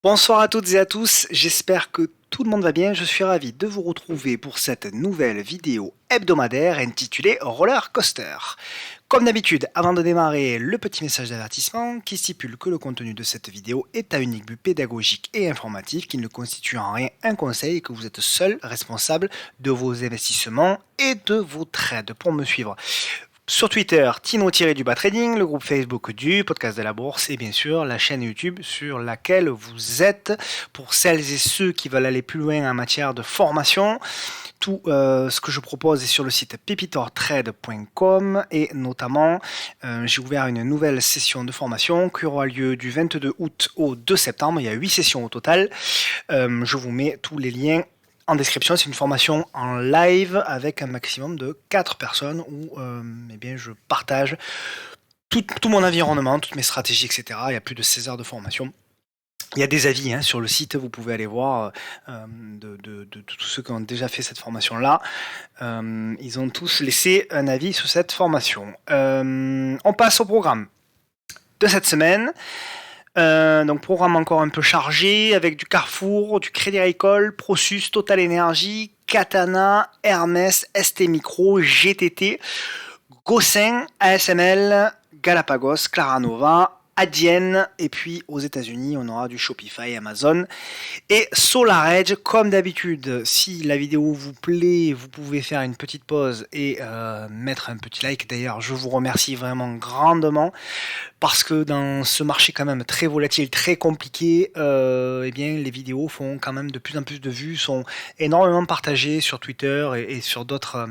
Bonsoir à toutes et à tous, j'espère que tout le monde va bien. Je suis ravi de vous retrouver pour cette nouvelle vidéo hebdomadaire intitulée Roller Coaster. Comme d'habitude, avant de démarrer, le petit message d'avertissement qui stipule que le contenu de cette vidéo est à unique but pédagogique et informatif, qui ne constitue en rien un conseil et que vous êtes seul responsable de vos investissements et de vos trades. Pour me suivre sur Twitter, Tino-du-bas trading, le groupe Facebook du podcast de la bourse et bien sûr la chaîne YouTube sur laquelle vous êtes. Pour celles et ceux qui veulent aller plus loin en matière de formation, tout ce que je propose est sur le site pepitortrade.com et notamment j'ai ouvert une nouvelle session de formation qui aura lieu du 22 août au 2 septembre. Il y a 8 sessions au total. Je vous mets tous les liens en description. C'est une formation en live avec un maximum de 4 personnes où eh bien, je partage tout mon environnement, toutes mes stratégies, etc. Il y a plus de 16 heures de formation. Il y a des avis sur le site, vous pouvez aller voir de tous ceux qui ont déjà fait cette formation-là. Ils ont tous laissé un avis sur cette formation. On passe au programme de cette semaine. Donc programme encore un peu chargé avec du Carrefour, du Crédit Agricole, Prosus, Total Energy, Katana, Hermès, ST Micro, GTT, Gosen, ASML, Galapagos, Claranova, Adyen, et puis aux États-Unis on aura du Shopify, Amazon et SolarEdge. Comme d'habitude, si la vidéo vous plaît, vous pouvez faire une petite pause et mettre un petit like. D'ailleurs, je vous remercie vraiment grandement parce que dans ce marché quand même très volatile, très compliqué, eh bien les vidéos font quand même de plus en plus de vues, sont énormément partagées sur Twitter et sur d'autres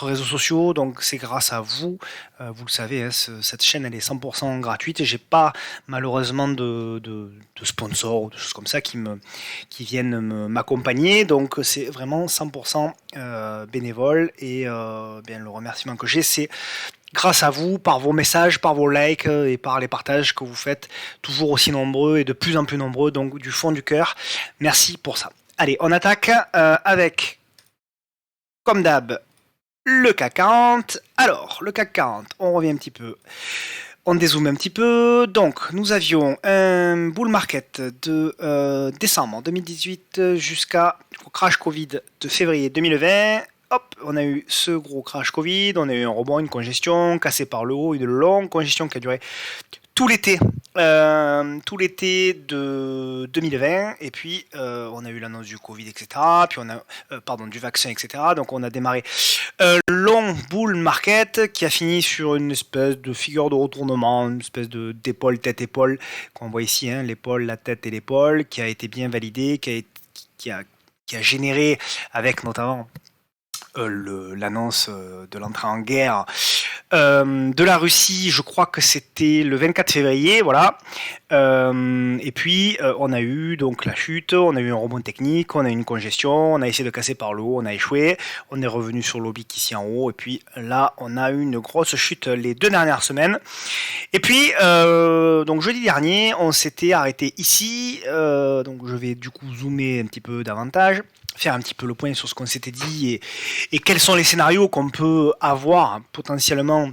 réseaux sociaux. Donc c'est grâce à vous, vous le savez, cette chaîne elle est 100% gratuite et j'ai pas malheureusement de sponsors ou de choses comme ça qui viennent m'accompagner. Donc c'est vraiment 100% bénévole et bien le remerciement que j'ai, c'est grâce à vous, par vos messages, par vos likes et par les partages que vous faites, toujours aussi nombreux et de plus en plus nombreux, donc du fond du cœur. Merci pour ça. Allez, on attaque avec, comme d'hab, le CAC 40. Alors, le CAC 40, on revient un petit peu. On dézoome un petit peu. Donc, nous avions un bull market de décembre 2018 jusqu'à crash Covid de février 2020. Hop, on a eu ce gros crash Covid, on a eu un rebond, une congestion, cassé par le haut, une longue congestion qui a duré tout l'été de 2020, et puis on a eu l'annonce du Covid, etc., puis on a, du vaccin, etc., donc on a démarré un long bull market qui a fini sur une espèce de figure de retournement, une espèce d'épaule, tête-épaule, qu'on voit ici, l'épaule, la tête et l'épaule, qui a été bien validé, qui a généré, avec notamment l'annonce de l'entrée en guerre de la Russie, je crois que c'était le 24 février, voilà. Et puis on a eu donc la chute, on a eu un rebond technique, on a eu une congestion, on a essayé de casser par le haut, on a échoué, on est revenu sur l'oblique ici en haut, et puis là on a eu une grosse chute les 2 dernières semaines. Et puis donc jeudi dernier, on s'était arrêté ici, donc je vais du coup zoomer un petit peu davantage, faire un petit peu le point sur ce qu'on s'était dit et quels sont les scénarios qu'on peut avoir potentiellement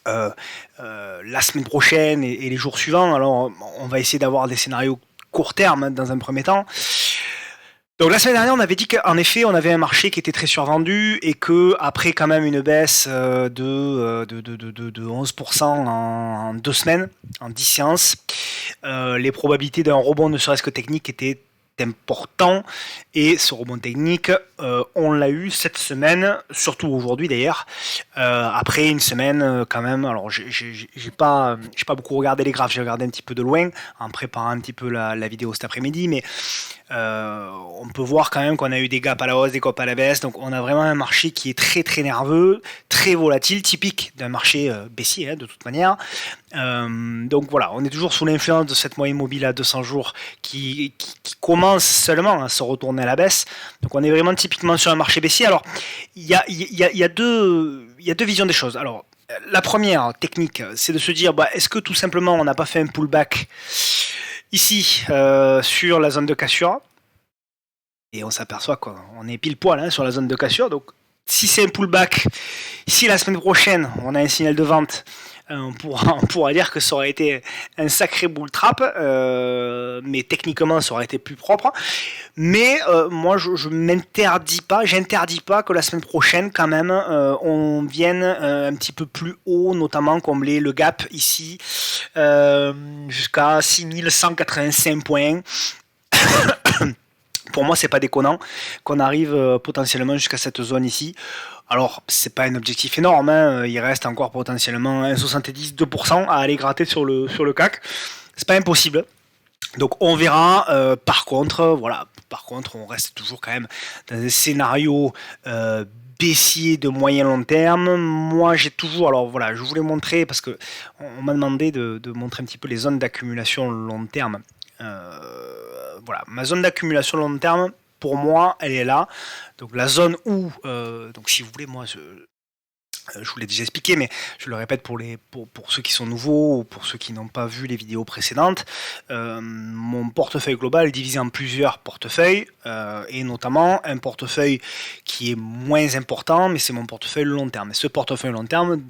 la semaine prochaine et les jours suivants. Alors on va essayer d'avoir des scénarios court terme dans un premier temps. Donc la semaine dernière, on avait dit qu'en effet, on avait un marché qui était très survendu et que après quand même une baisse de 11% en 2 semaines, en 10 séances, les probabilités d'un rebond ne serait-ce que technique étaient important, et ce rebond technique on l'a eu cette semaine, surtout aujourd'hui d'ailleurs, après une semaine quand même. Alors j'ai pas beaucoup regardé les graphes, j'ai regardé un petit peu de loin en préparant un petit peu la vidéo cet après-midi, mais on peut voir quand même qu'on a eu des gaps à la hausse, des gaps à la baisse, donc on a vraiment un marché qui est très très nerveux, très volatile, typique d'un marché baissier de toute manière. Donc voilà, on est toujours sous l'influence de cette moyenne mobile à 200 jours qui commence seulement à se retourner à la baisse. Donc on est vraiment typiquement sur un marché baissier. Alors il y a deux visions des choses. Alors la première technique, c'est de se dire est-ce que tout simplement on n'a pas fait un pullback ici sur la zone de cassure, et on s'aperçoit qu'on est pile poil sur la zone de cassure. Donc si c'est un pullback, si la semaine prochaine on a un signal de vente on pourra dire que ça aurait été un sacré bull trap, mais techniquement ça aurait été plus propre. Mais moi je j'interdis pas que la semaine prochaine quand même on vienne un petit peu plus haut, notamment combler le gap ici jusqu'à 6185 points. Pour moi, c'est pas déconnant qu'on arrive potentiellement jusqu'à cette zone ici. Alors, c'est pas un objectif énorme, hein. Il reste encore potentiellement 1,70-2% à aller gratter sur le CAC. C'est pas impossible. Donc on verra. Par contre, on reste toujours quand même dans un scénario baissier de moyen long terme. Moi, j'ai toujours, alors voilà, je voulais montrer parce que on m'a demandé de montrer un petit peu les zones d'accumulation long terme. Voilà, ma zone d'accumulation long terme, pour moi, elle est là. Donc la zone où, donc si vous voulez, moi, je vous l'ai déjà expliqué, mais je le répète pour ceux qui sont nouveaux ou pour ceux qui n'ont pas vu les vidéos précédentes. Mon portefeuille global est divisé en plusieurs portefeuilles, et notamment un portefeuille qui est moins important, mais c'est mon portefeuille long terme. Et ce portefeuille long terme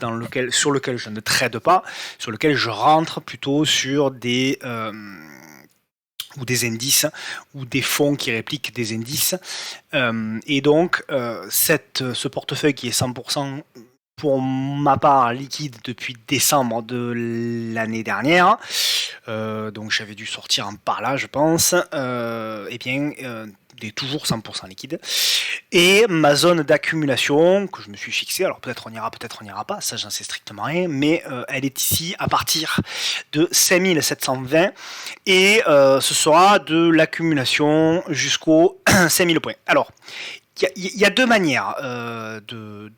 sur lequel je ne trade pas, sur lequel je rentre plutôt sur des indices ou des fonds qui répliquent des indices. Et donc, ce portefeuille qui est 100% pour ma part liquide depuis décembre de l'année dernière, donc j'avais dû sortir en par là je pense, et bien est toujours 100% liquide. Et ma zone d'accumulation que je me suis fixée, alors peut-être on ira pas, ça j'en sais strictement rien, mais elle est ici à partir de 5720 et ce sera de l'accumulation jusqu'aux 5000 points. Alors, il y a deux manières de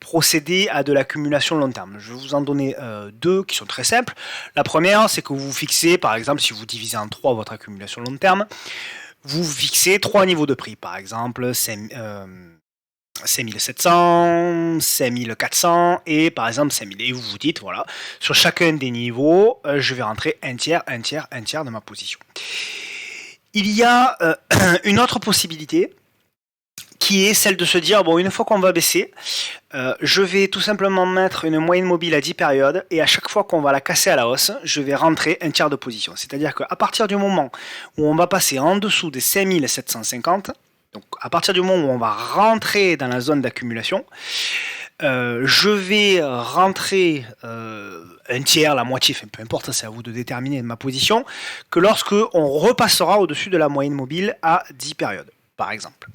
procéder à de l'accumulation long terme. Je vais vous en donner deux qui sont très simples. La première, c'est que vous fixez, par exemple, si vous divisez en 3 votre accumulation long terme, vous fixez 3 niveaux de prix. Par exemple, 5700, 5400 et par exemple 5000. Et vous vous dites, voilà, sur chacun des niveaux, je vais rentrer un tiers de ma position. Il y a une autre possibilité qui est celle de se dire, bon, une fois qu'on va baisser, je vais tout simplement mettre une moyenne mobile à 10 périodes et à chaque fois qu'on va la casser à la hausse, je vais rentrer un tiers de position. C'est-à-dire qu'à partir du moment où on va passer en dessous des 5750, donc à partir du moment où on va rentrer dans la zone d'accumulation, je vais rentrer un tiers, la moitié, enfin, peu importe, c'est à vous de déterminer ma position, que lorsque on repassera au-dessus de la moyenne mobile à 10 périodes, par exemple.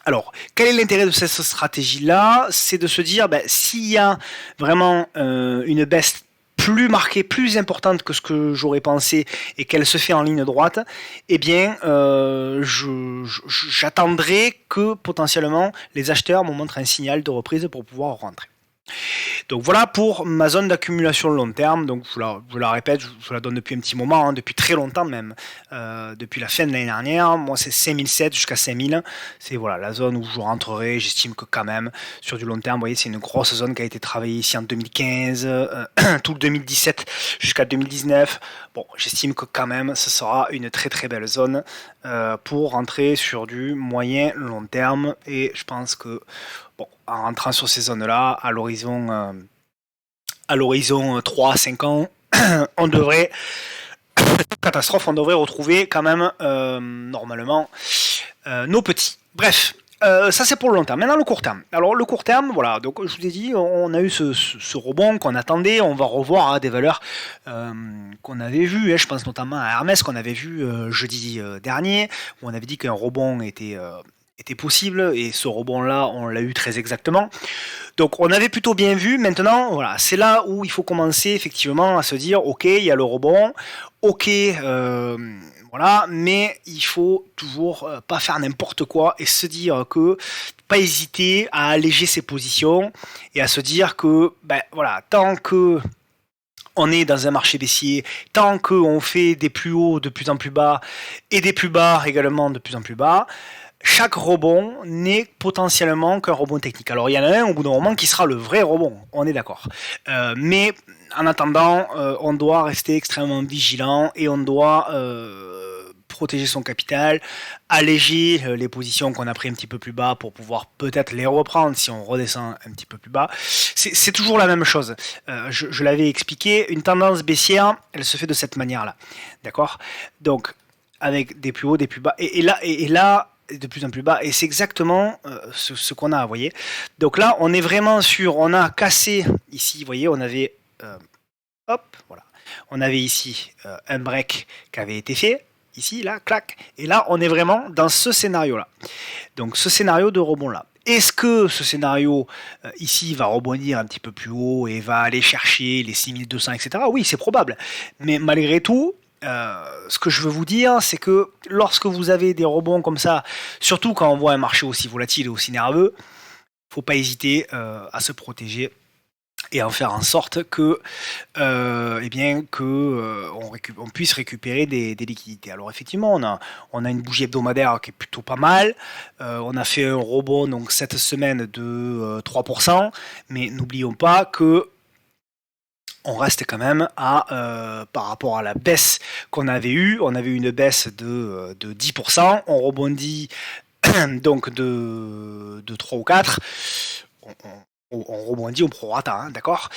Alors, quel est l'intérêt de cette stratégie-là? C'est de se dire, s'il y a vraiment une baisse plus marquée, plus importante que ce que j'aurais pensé et qu'elle se fait en ligne droite, eh bien, j'attendrai que potentiellement les acheteurs me montrent un signal de reprise pour pouvoir rentrer. Donc voilà pour ma zone d'accumulation long terme. Donc je la répète, je vous la donne depuis un petit moment, hein, depuis très longtemps même, depuis la fin de l'année dernière. Moi c'est 5007 jusqu'à 5000, c'est voilà la zone où je rentrerai. J'estime que quand même sur du long terme, vous voyez, c'est une grosse zone qui a été travaillée ici en 2015, tout le 2017 jusqu'à 2019. Bon, j'estime que quand même ce sera une très très belle zone pour rentrer sur du moyen long terme, et je pense que bon, en rentrant sur ces zones-là, à l'horizon 3-5 ans, on devrait, catastrophe, on devrait retrouver quand même normalement nos petits. Bref, ça c'est pour le long terme. Maintenant le court terme. Alors le court terme, voilà, donc je vous ai dit, on a eu ce rebond qu'on attendait, on va revoir des valeurs qu'on avait vues, je pense notamment à Hermès qu'on avait vu jeudi dernier, où on avait dit qu'un rebond était possible, et ce rebond là on l'a eu très exactement. Donc on avait plutôt bien vu. Maintenant voilà, c'est là où il faut commencer effectivement à se dire ok, il y a le rebond, ok, voilà, mais il faut toujours pas faire n'importe quoi et se dire que pas hésiter à alléger ses positions et à se dire que voilà, tant que on est dans un marché baissier, tant qu'on fait des plus hauts de plus en plus bas et des plus bas également de plus en plus bas, chaque rebond n'est potentiellement qu'un rebond technique. Alors il y en a un au bout d'un moment qui sera le vrai rebond, on est d'accord. Mais en attendant, on doit rester extrêmement vigilant et on doit protéger son capital, alléger les positions qu'on a pris un petit peu plus bas pour pouvoir peut-être les reprendre si on redescend un petit peu plus bas. C'est toujours la même chose. Je l'avais expliqué, une tendance baissière, elle se fait de cette manière-là. D'accord? Donc, avec des plus hauts, des plus bas. Et là, de plus en plus bas. Et c'est exactement ce qu'on a, vous voyez. Donc là, on est vraiment sur... On a cassé ici, vous voyez, on avait... hop, voilà. On avait ici un break qui avait été fait. Ici, là, clac. Et là, on est vraiment dans ce scénario-là. Donc, ce scénario de rebond-là. Est-ce que ce scénario ici va rebondir un petit peu plus haut et va aller chercher les 6200, etc. Oui, c'est probable. Mais malgré tout, ce que je veux vous dire, c'est que lorsque vous avez des rebonds comme ça, surtout quand on voit un marché aussi volatile et aussi nerveux, il ne faut pas hésiter à se protéger et en faire en sorte que, on puisse récupérer des liquidités. Alors effectivement, on a une bougie hebdomadaire qui est plutôt pas mal. On a fait un rebond donc cette semaine de 3%, mais n'oublions pas que on reste quand même à, par rapport à la baisse qu'on avait eue, on avait eu une baisse de 10%, on rebondit donc de 3 ou 4, on rebondit au prorata, hein, d'accord.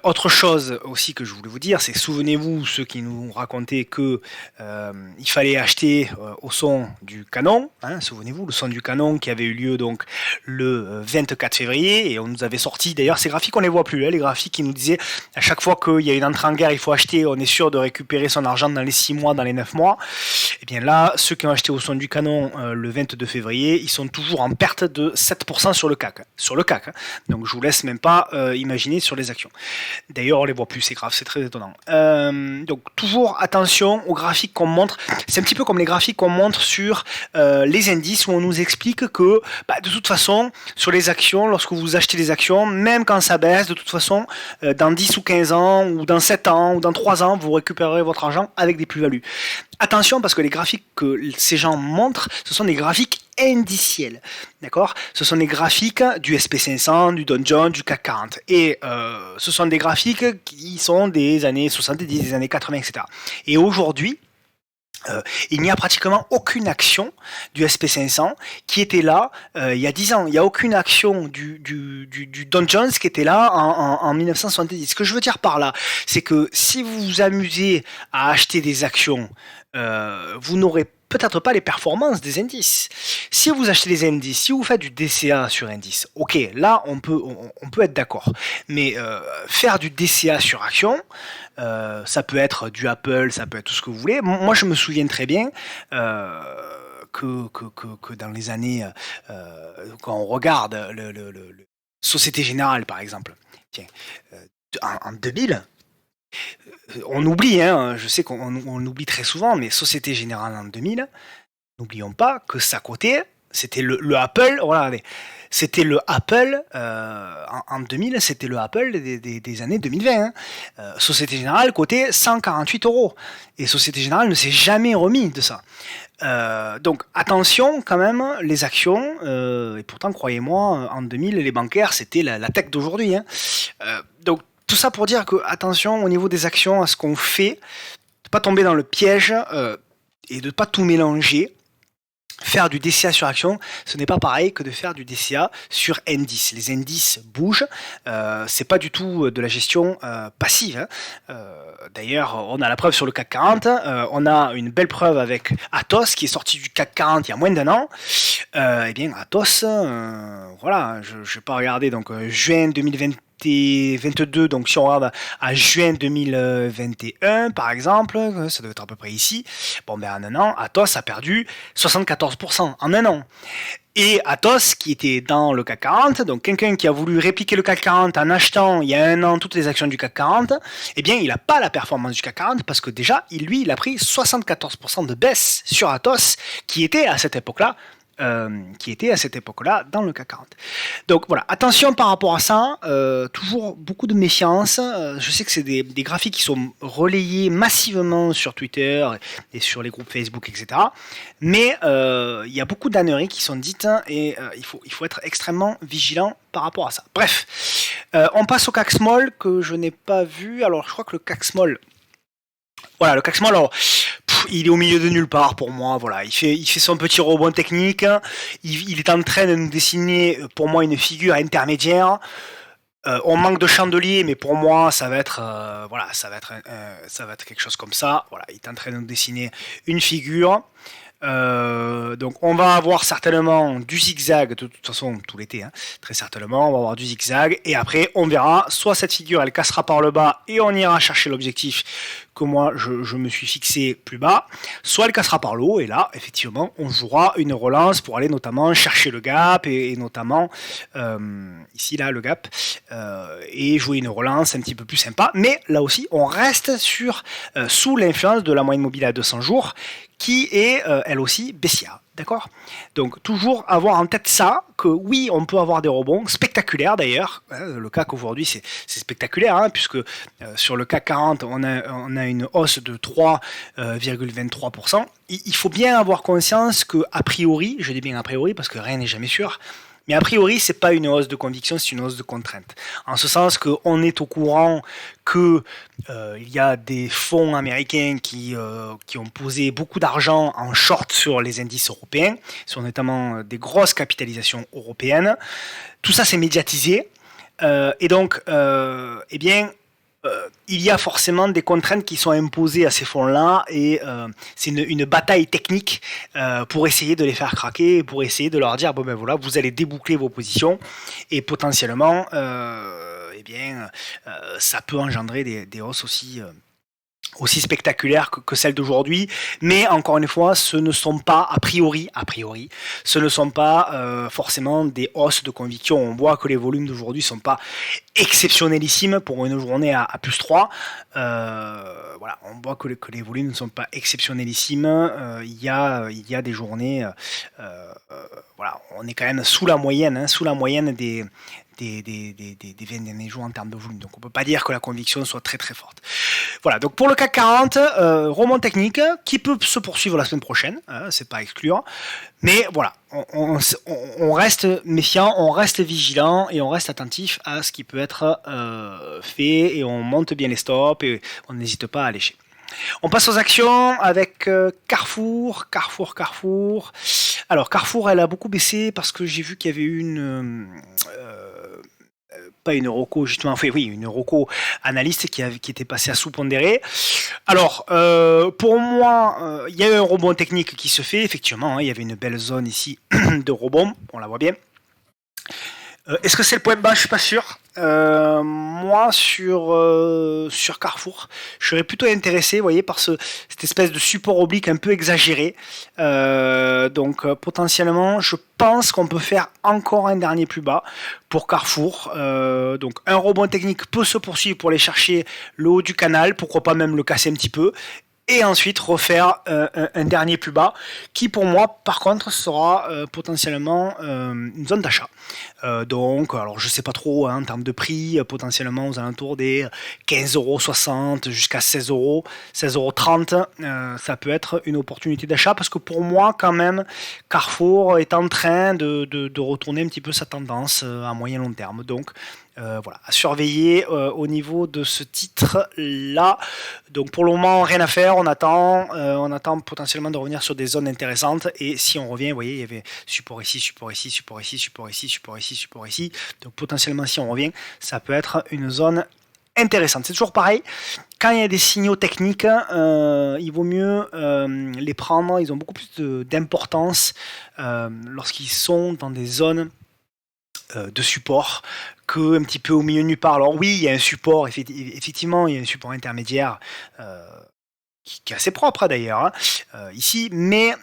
Autre chose aussi que je voulais vous dire, c'est souvenez-vous ceux qui nous racontaient que il fallait acheter au son du canon, hein, souvenez-vous le son du canon qui avait eu lieu donc le 24 février et on nous avait sorti, d'ailleurs ces graphiques on les voit plus, hein, les graphiques qui nous disaient à chaque fois qu'il y a une entrée en guerre il faut acheter, on est sûr de récupérer son argent dans les 6 mois, dans les 9 mois. Et bien là, ceux qui ont acheté au son du canon le 22 février, ils sont toujours en perte de 7% sur le CAC, hein. Donc je vous laisse même pas imaginer sur les actions. D'ailleurs, on les voit plus, c'est grave, c'est très étonnant. Donc toujours attention aux graphiques qu'on montre. C'est un petit peu comme les graphiques qu'on montre sur les indices où on nous explique que de toute façon, sur les actions, lorsque vous achetez des actions, même quand ça baisse, de toute façon, dans 10 ou 15 ans, ou dans 7 ans, ou dans 3 ans, vous récupérerez votre argent avec des plus-values. Attention parce que les graphiques que ces gens montrent, ce sont des graphiques indiciels, d'accord? Ce sont des graphiques du SP500, du Dow Jones, du CAC 40. Et ce sont des graphiques qui sont des années 70, des années 80, etc. Et aujourd'hui, il n'y a pratiquement aucune action du SP500 qui était là il y a 10 ans. Il n'y a aucune action du Dow Jones qui était là en 1970. Ce que je veux dire par là, c'est que si vous vous amusez à acheter des actions, vous n'aurez peut-être pas les performances des indices. Si vous achetez des indices, si vous faites du DCA sur indice, ok, là on peut être d'accord. Mais faire du DCA sur action, ça peut être du Apple, ça peut être tout ce que vous voulez. Moi je me souviens très bien que dans les années, quand on regarde le Société Générale par exemple, tiens, en 2000, on oublie, hein, je sais qu'on oublie très souvent, mais Société Générale en 2000, n'oublions pas que ça cotait, c'était le Apple, regardez, c'était le Apple, en 2000, c'était le Apple des années 2020. Hein. Société Générale cotait 148 €. Et Société Générale ne s'est jamais remis de ça. Donc attention quand même, les actions, et pourtant croyez-moi, en 2000, les bancaires, c'était la tech d'aujourd'hui. Hein. Donc tout ça pour dire que, attention au niveau des actions, à ce qu'on fait, de ne pas tomber dans le piège et de ne pas tout mélanger. Faire du DCA sur action, ce n'est pas pareil que de faire du DCA sur indice. Les indices bougent, c'est pas du tout de la gestion passive. Hein. D'ailleurs, on a la preuve sur le CAC 40, on a une belle preuve avec Atos qui est sorti du CAC 40 il y a moins d'1 an. Eh bien, Atos, voilà, je vais pas regarder, donc juin 2022, donc si on regarde à juin 2021 par exemple, ça doit être à peu près ici, bon ben en un an, Atos a perdu 74% en un an. Et Atos, qui était dans le CAC 40, donc quelqu'un qui a voulu répliquer le CAC 40 en achetant il y a un an toutes les actions du CAC 40, eh bien il n'a pas la performance du CAC 40 parce que déjà, il a pris 74% de baisse sur Atos, qui était à cette époque-là dans le CAC 40. Donc voilà, attention par rapport à ça, toujours beaucoup de méfiance. Je sais que c'est des graphiques qui sont relayés massivement sur Twitter et sur les groupes Facebook, etc. Mais il y a beaucoup d'âneries qui sont dites et il faut être extrêmement vigilant par rapport à ça. Bref, on passe au CAC Small que je n'ai pas vu. Alors je crois que le CAC Small... Voilà, le CAC Small, alors, il est au milieu de nulle part pour moi. Voilà, il fait son petit rebond technique. Il est en train de nous dessiner, pour moi, une figure intermédiaire. On manque de chandelier, mais pour moi, ça va être, voilà, ça va être quelque chose comme ça. Voilà, il est en train de nous dessiner une figure. Donc on va avoir certainement du zigzag, de toute façon tout l'été, hein, très certainement, on va avoir du zigzag, et après on verra, soit cette figure elle cassera par le bas et on ira chercher l'objectif que moi je me suis fixé plus bas, soit elle cassera par le haut, et là effectivement on jouera une relance pour aller notamment chercher le gap, et notamment ici là le gap, et jouer une relance un petit peu plus sympa, mais là aussi on reste sous l'influence de la moyenne mobile à 200 jours, qui est elle aussi baissière, d'accord? Donc toujours avoir en tête ça, que oui, on peut avoir des rebonds spectaculaires d'ailleurs, hein, le CAC aujourd'hui c'est spectaculaire, hein, puisque sur le CAC 40 on a une hausse de 3,23%. Il faut bien avoir conscience que a priori, je dis bien a priori parce que rien n'est jamais sûr, mais a priori, c'est pas une hausse de conviction, c'est une hausse de contrainte. En ce sens qu'on est au courant que il y a des fonds américains qui ont posé beaucoup d'argent en short sur les indices européens, sur notamment des grosses capitalisations européennes. Tout ça, c'est médiatisé. Et donc, eh bien, il y a forcément des contraintes qui sont imposées à ces fonds-là, et c'est une bataille technique pour essayer de les faire craquer, pour essayer de leur dire bon ben voilà, vous allez déboucler vos positions, et potentiellement eh bien ça peut engendrer des hausses aussi spectaculaires que celles d'aujourd'hui, mais encore une fois, ce ne sont pas, a priori, ce ne sont pas forcément des hausses de conviction. On voit que les volumes d'aujourd'hui ne sont pas exceptionnelissimes pour une journée à plus 3. Voilà, on voit que les volumes ne sont pas exceptionnelissimes. Il y a des journées, voilà, on est quand même sous la moyenne, hein, sous la moyenne des 20 derniers jours en termes de volume. Donc on ne peut pas dire que la conviction soit très très forte. Voilà, donc pour le CAC 40, rebond technique qui peut se poursuivre la semaine prochaine, c'est pas excluant. Mais voilà, on reste méfiant, on reste vigilant et on reste attentif à ce qui peut être fait, et on monte bien les stops et on n'hésite pas à lécher. On passe aux actions avec Carrefour. Alors Carrefour, elle a beaucoup baissé parce que j'ai vu qu'il y avait eu pas une Roco justement, enfin oui, une Roco analyste qui était passée à sous-pondéré. Alors, pour moi, il y a eu un rebond technique qui se fait, effectivement, hein, il y avait une belle zone ici de rebond, on la voit bien. Est-ce que c'est le point bas? Je suis pas sûr. Moi, sur Carrefour, je serais plutôt intéressé, vous voyez, par cette espèce de support oblique un peu exagéré. Donc, potentiellement, je pense qu'on peut faire encore un dernier plus bas pour Carrefour. Donc, un rebond technique peut se poursuivre pour aller chercher le haut du canal, pourquoi pas même le casser un petit peu, et ensuite refaire un dernier plus bas, qui pour moi par contre sera potentiellement une zone d'achat. Donc alors je sais pas trop, hein, en termes de prix, potentiellement aux alentours des 15,60 € jusqu'à 16 €, 16,30 €, ça peut être une opportunité d'achat, parce que pour moi quand même Carrefour est en train de retourner un petit peu sa tendance à moyen long terme. Donc voilà, à surveiller au niveau de ce titre là. Donc pour le moment rien à faire, on attend potentiellement de revenir sur des zones intéressantes, et si on revient, vous voyez, il y avait support ici, support ici, support ici, support ici, support ici, support ici, donc potentiellement si on revient, ça peut être une zone intéressante. C'est toujours pareil, quand il y a des signaux techniques, il vaut mieux les prendre, ils ont beaucoup plus d'importance lorsqu'ils sont dans des zones de support, que un petit peu au milieu de nulle part. Alors oui, il y a un support, effectivement, il y a un support intermédiaire qui est assez propre d'ailleurs, hein, ici, mais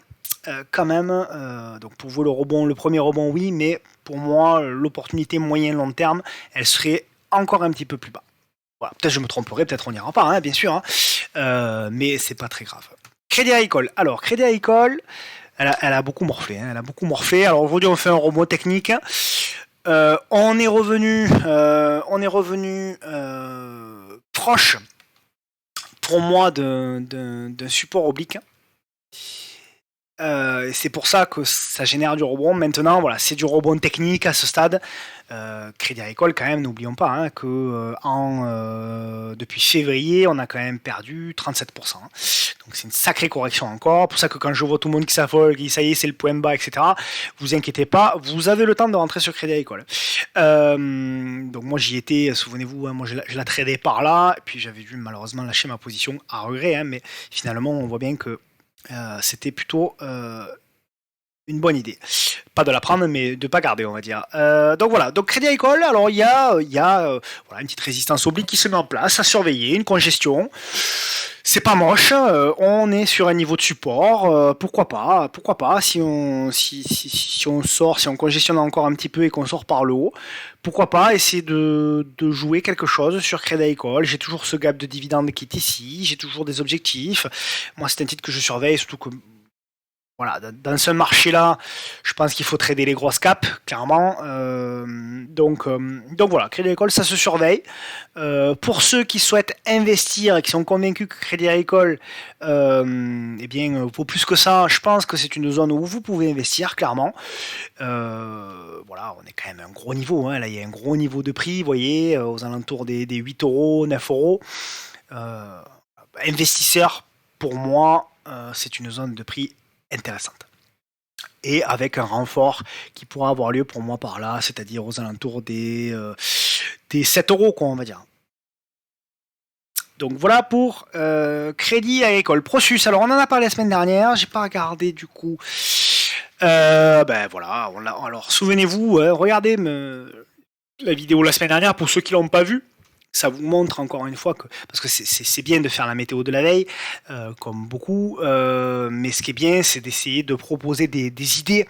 quand même, donc pour vous le premier rebond, oui, mais pour moi, l'opportunité moyen-long terme, elle serait encore un petit peu plus bas. Voilà, peut-être je me tromperai, peut-être on n'ira pas, hein, bien sûr, hein, mais c'est pas très grave. Crédit Agricole. Alors, Crédit Agricole, elle a beaucoup morflé, hein, elle a beaucoup morflé. Alors aujourd'hui, on fait un rebond technique. On est revenu proche pour moi d'un support oblique. C'est pour ça que ça génère du rebond. Maintenant, voilà, c'est du rebond technique à ce stade. Crédit Agricole, quand même, n'oublions pas que depuis février, on a quand même perdu 37%. Donc c'est une sacrée correction encore. Pour ça que quand je vois tout le monde qui s'affole, qui dit ça y est, c'est le point bas, etc., vous inquiétez pas, vous avez le temps de rentrer sur Crédit Agricole. Donc moi j'y étais, souvenez-vous, hein, moi je la tradais par là, et puis j'avais dû malheureusement lâcher ma position à regret, hein, mais finalement on voit bien que c'était plutôt une bonne idée. Pas de la prendre, mais de pas garder, on va dire. Donc voilà, donc Crédit Agricole, alors il y a voilà, une petite résistance oblique qui se met en place, à surveiller, une congestion. C'est pas moche, on est sur un niveau de support, pourquoi pas, si on sort, si on congestionne encore un petit peu et qu'on sort par le haut, pourquoi pas essayer de jouer quelque chose sur Crédit Agricole. J'ai toujours ce gap de dividende qui est ici, j'ai toujours des objectifs. Moi c'est un titre que je surveille, surtout que voilà, dans ce marché-là, je pense qu'il faut trader les grosses caps, clairement. Donc voilà, Crédit Agricole, ça se surveille. Pour ceux qui souhaitent investir et qui sont convaincus que Crédit Agricole, eh bien, vaut plus que ça, je pense que c'est une zone où vous pouvez investir, clairement. Voilà, on est quand même à un gros niveau. Hein. Là, il y a un gros niveau de prix, vous voyez, aux alentours des 8 euros, 9 euros. Investisseur, pour moi, c'est une zone de prix intéressante. Et avec un renfort qui pourra avoir lieu pour moi par là, c'est-à-dire aux alentours des 7 euros, quoi, on va dire. Donc voilà pour Crédit Agricole. Prosus, alors on en a parlé la semaine dernière, j'ai pas regardé du coup. Ben voilà, alors souvenez-vous, regardez la vidéo la semaine dernière pour ceux qui l'ont pas vue. Ça vous montre encore une fois que, parce que c'est bien de faire la météo de la veille, comme beaucoup, mais ce qui est bien, c'est d'essayer de proposer des idées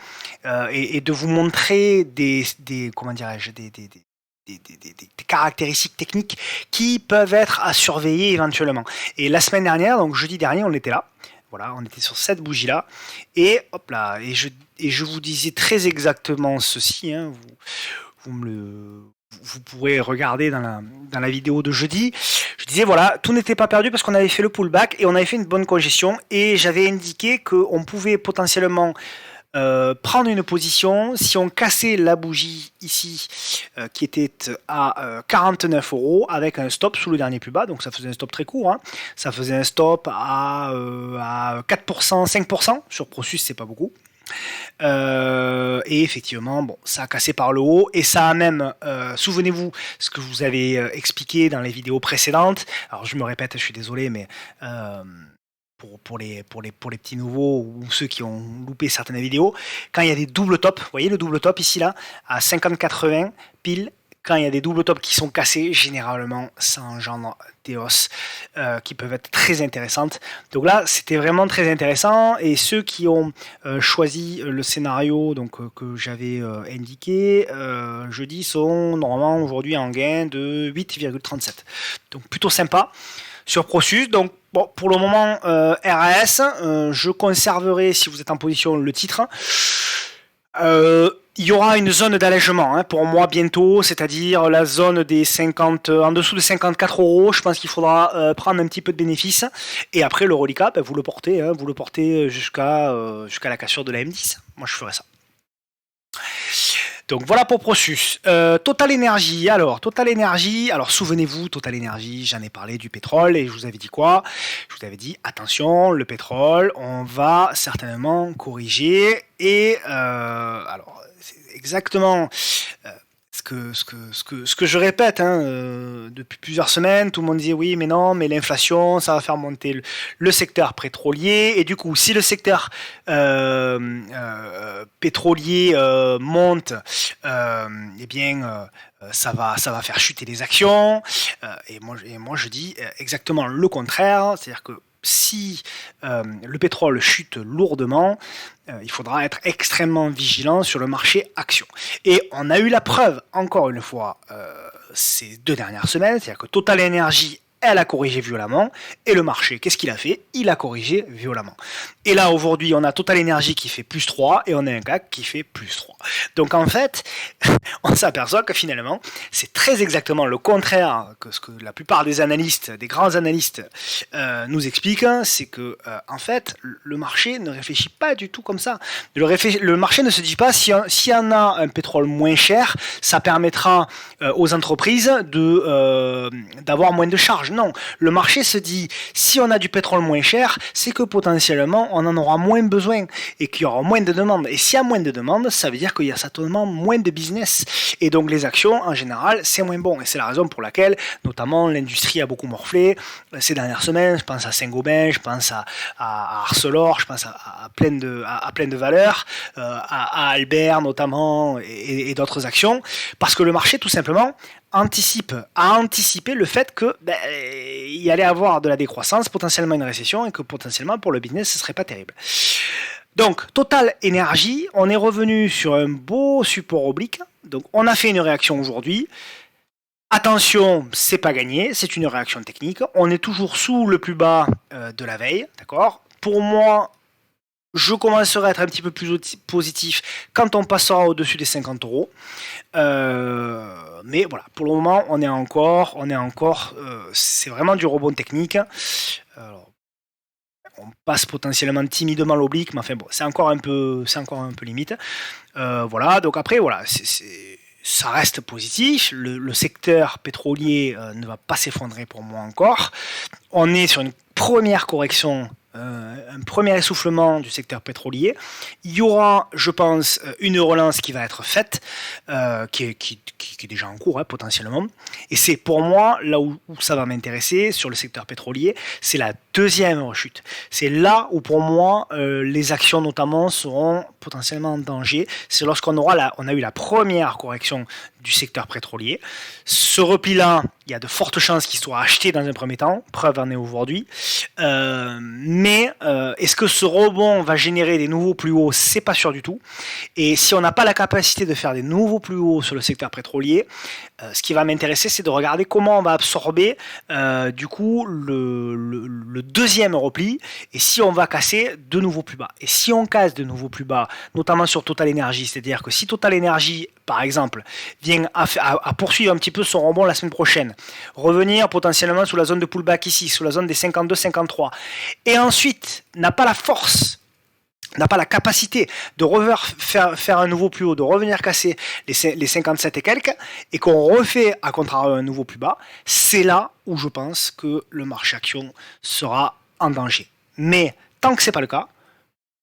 et de vous montrer comment dirais-je, des caractéristiques techniques qui peuvent être à surveiller éventuellement. Et la semaine dernière, donc jeudi dernier, on était là. Voilà, on était sur cette bougie-là. Et hop là, et je vous disais très exactement ceci. Hein, vous pourrez regarder dans la vidéo de jeudi. Je disais voilà, tout n'était pas perdu parce qu'on avait fait le pullback et on avait fait une bonne congestion et j'avais indiqué qu'on pouvait potentiellement prendre une position si on cassait la bougie ici qui était à 49 euros avec un stop sous le dernier plus bas, donc ça faisait un stop très court, hein. Ça faisait un stop à 4%, 5%, sur Prosus c'est pas beaucoup. Et effectivement, bon, ça a cassé par le haut et ça a même, souvenez-vous, ce que je vous avais expliqué dans les vidéos précédentes. Alors je me répète, je suis désolé, mais pour les petits nouveaux ou ceux qui ont loupé certaines vidéos, quand il y a des doubles tops, vous voyez le double top ici là, à 50-80 pile. Quand il y a des doubles tops qui sont cassés, généralement, ça engendre des hausses qui peuvent être très intéressantes. Donc là, c'était vraiment très intéressant. Et ceux qui ont choisi le scénario donc, que j'avais indiqué jeudi sont normalement aujourd'hui en gain de 8,37. Donc plutôt sympa sur Prosus. Donc bon, pour le moment, RAS, je conserverai, si vous êtes en position, le titre. Il y aura une zone d'allègement hein, pour moi bientôt, c'est-à-dire la zone des 50, en dessous de 54 euros. Je pense qu'il faudra prendre un petit peu de bénéfice. Et après le reliquat, ben, vous le portez jusqu'à la cassure de la M10. Moi, je ferai ça. Donc voilà pour Prosus. Total Energy, alors souvenez-vous, Total Energy, j'en ai parlé du pétrole et je vous avais dit quoi? Je vous avais dit, attention, le pétrole, on va certainement corriger et alors c'est exactement ce que je répète hein, depuis plusieurs semaines. Tout le monde disait oui mais non, mais l'inflation ça va faire monter le secteur pétrolier et du coup si le secteur pétrolier monte eh bien ça va faire chuter les actions et moi je dis exactement le contraire, c'est-à-dire que si le pétrole chute lourdement, il faudra être extrêmement vigilant sur le marché action. Et on a eu la preuve, encore une fois, ces 2 dernières semaines, c'est-à-dire que Total Energy elle a corrigé violemment, et le marché, qu'est-ce qu'il a fait? Il a corrigé violemment. Et là, aujourd'hui, on a Total Energy qui fait plus 3, et on a un CAC qui fait plus 3. Donc en fait, on s'aperçoit que finalement, c'est très exactement le contraire que ce que la plupart des analystes, des grands analystes, nous expliquent, c'est que en fait, le marché ne réfléchit pas du tout comme ça. Le marché ne se dit pas si on a un pétrole moins cher, ça permettra aux entreprises d'avoir moins de charges. Non, le marché se dit si on a du pétrole moins cher, c'est que potentiellement on en aura moins besoin et qu'il y aura moins de demandes. Et s'il y a moins de demandes, ça veut dire qu'il y a certainement moins de business. Et donc les actions, en général, c'est moins bon. Et c'est la raison pour laquelle, notamment, l'industrie a beaucoup morflé ces dernières semaines. Je pense à Saint-Gobain, je pense à Arcelor, je pense à plein de valeurs, à Albert notamment, et d'autres actions, parce que le marché, tout simplement, a anticipé le fait que il y allait avoir de la décroissance, potentiellement une récession, et que potentiellement pour le business ce serait pas terrible. Donc Total Energy, on est revenu sur un beau support oblique. Donc on a fait une réaction aujourd'hui. Attention, c'est pas gagné, c'est une réaction technique. On est toujours sous le plus bas de la veille, d'accord? Pour moi, je commencerai à être un petit peu plus positif quand on passera au-dessus des 50 euros. Mais voilà, pour le moment, on est encore, c'est vraiment du rebond technique. Alors, on passe potentiellement timidement l'oblique, mais enfin bon, c'est encore un peu limite. Voilà, donc après, voilà, ça reste positif. Le secteur pétrolier ne va pas s'effondrer pour moi encore. On est sur une première correction, un premier essoufflement du secteur pétrolier. Il y aura, je pense, une relance qui va être faite, qui est déjà en cours, potentiellement. Et c'est pour moi, là où ça va m'intéresser, sur le secteur pétrolier, c'est la deuxième rechute. C'est là où, pour moi, les actions, notamment, seront potentiellement en danger. C'est lorsqu'on a eu la première correction du secteur pétrolier. Ce repli-là, il y a de fortes chances qu'il soit acheté dans un premier temps. Preuve en est aujourd'hui. Mais est-ce que ce rebond va générer des nouveaux plus hauts? C'est pas sûr du tout. Et si on n'a pas la capacité de faire des nouveaux plus hauts sur le secteur pétrolier, ce qui va m'intéresser, c'est de regarder comment on va absorber du coup le deuxième repli, et si on va casser de nouveaux plus bas. Et si on casse de nouveaux plus bas, notamment sur Total Energy, c'est-à-dire que si Total Energy, par exemple, vient à poursuivre un petit peu son rebond la semaine prochaine, revenir potentiellement sous la zone de pullback ici, sous la zone des 52-53, et ensuite n'a pas la force, n'a pas la capacité de faire un nouveau plus haut, de revenir casser les 57 et quelques, et qu'on refait à contrario un nouveau plus bas, c'est là où je pense que le marché action sera en danger. Mais tant que c'est pas le cas,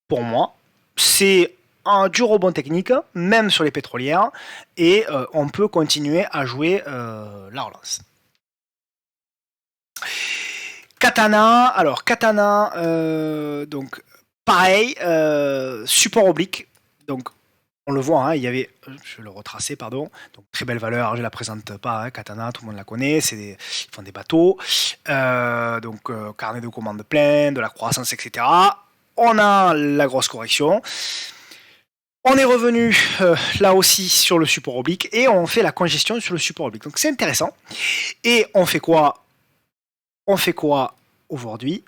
pour moi, c'est du rebond technique, même sur les pétrolières, et on peut continuer à jouer la relance. Katana, donc pareil, support oblique, donc on le voit, il y avait, je vais le retracer, pardon, donc très belle valeur, je ne la présente pas, Katana, tout le monde la connaît, ils font des bateaux, donc carnet de commandes plein, de la croissance, etc. On a la grosse correction. On est revenu là aussi sur le support oblique et on fait la congestion sur le support oblique. Donc c'est intéressant. Et on fait quoi aujourd'hui?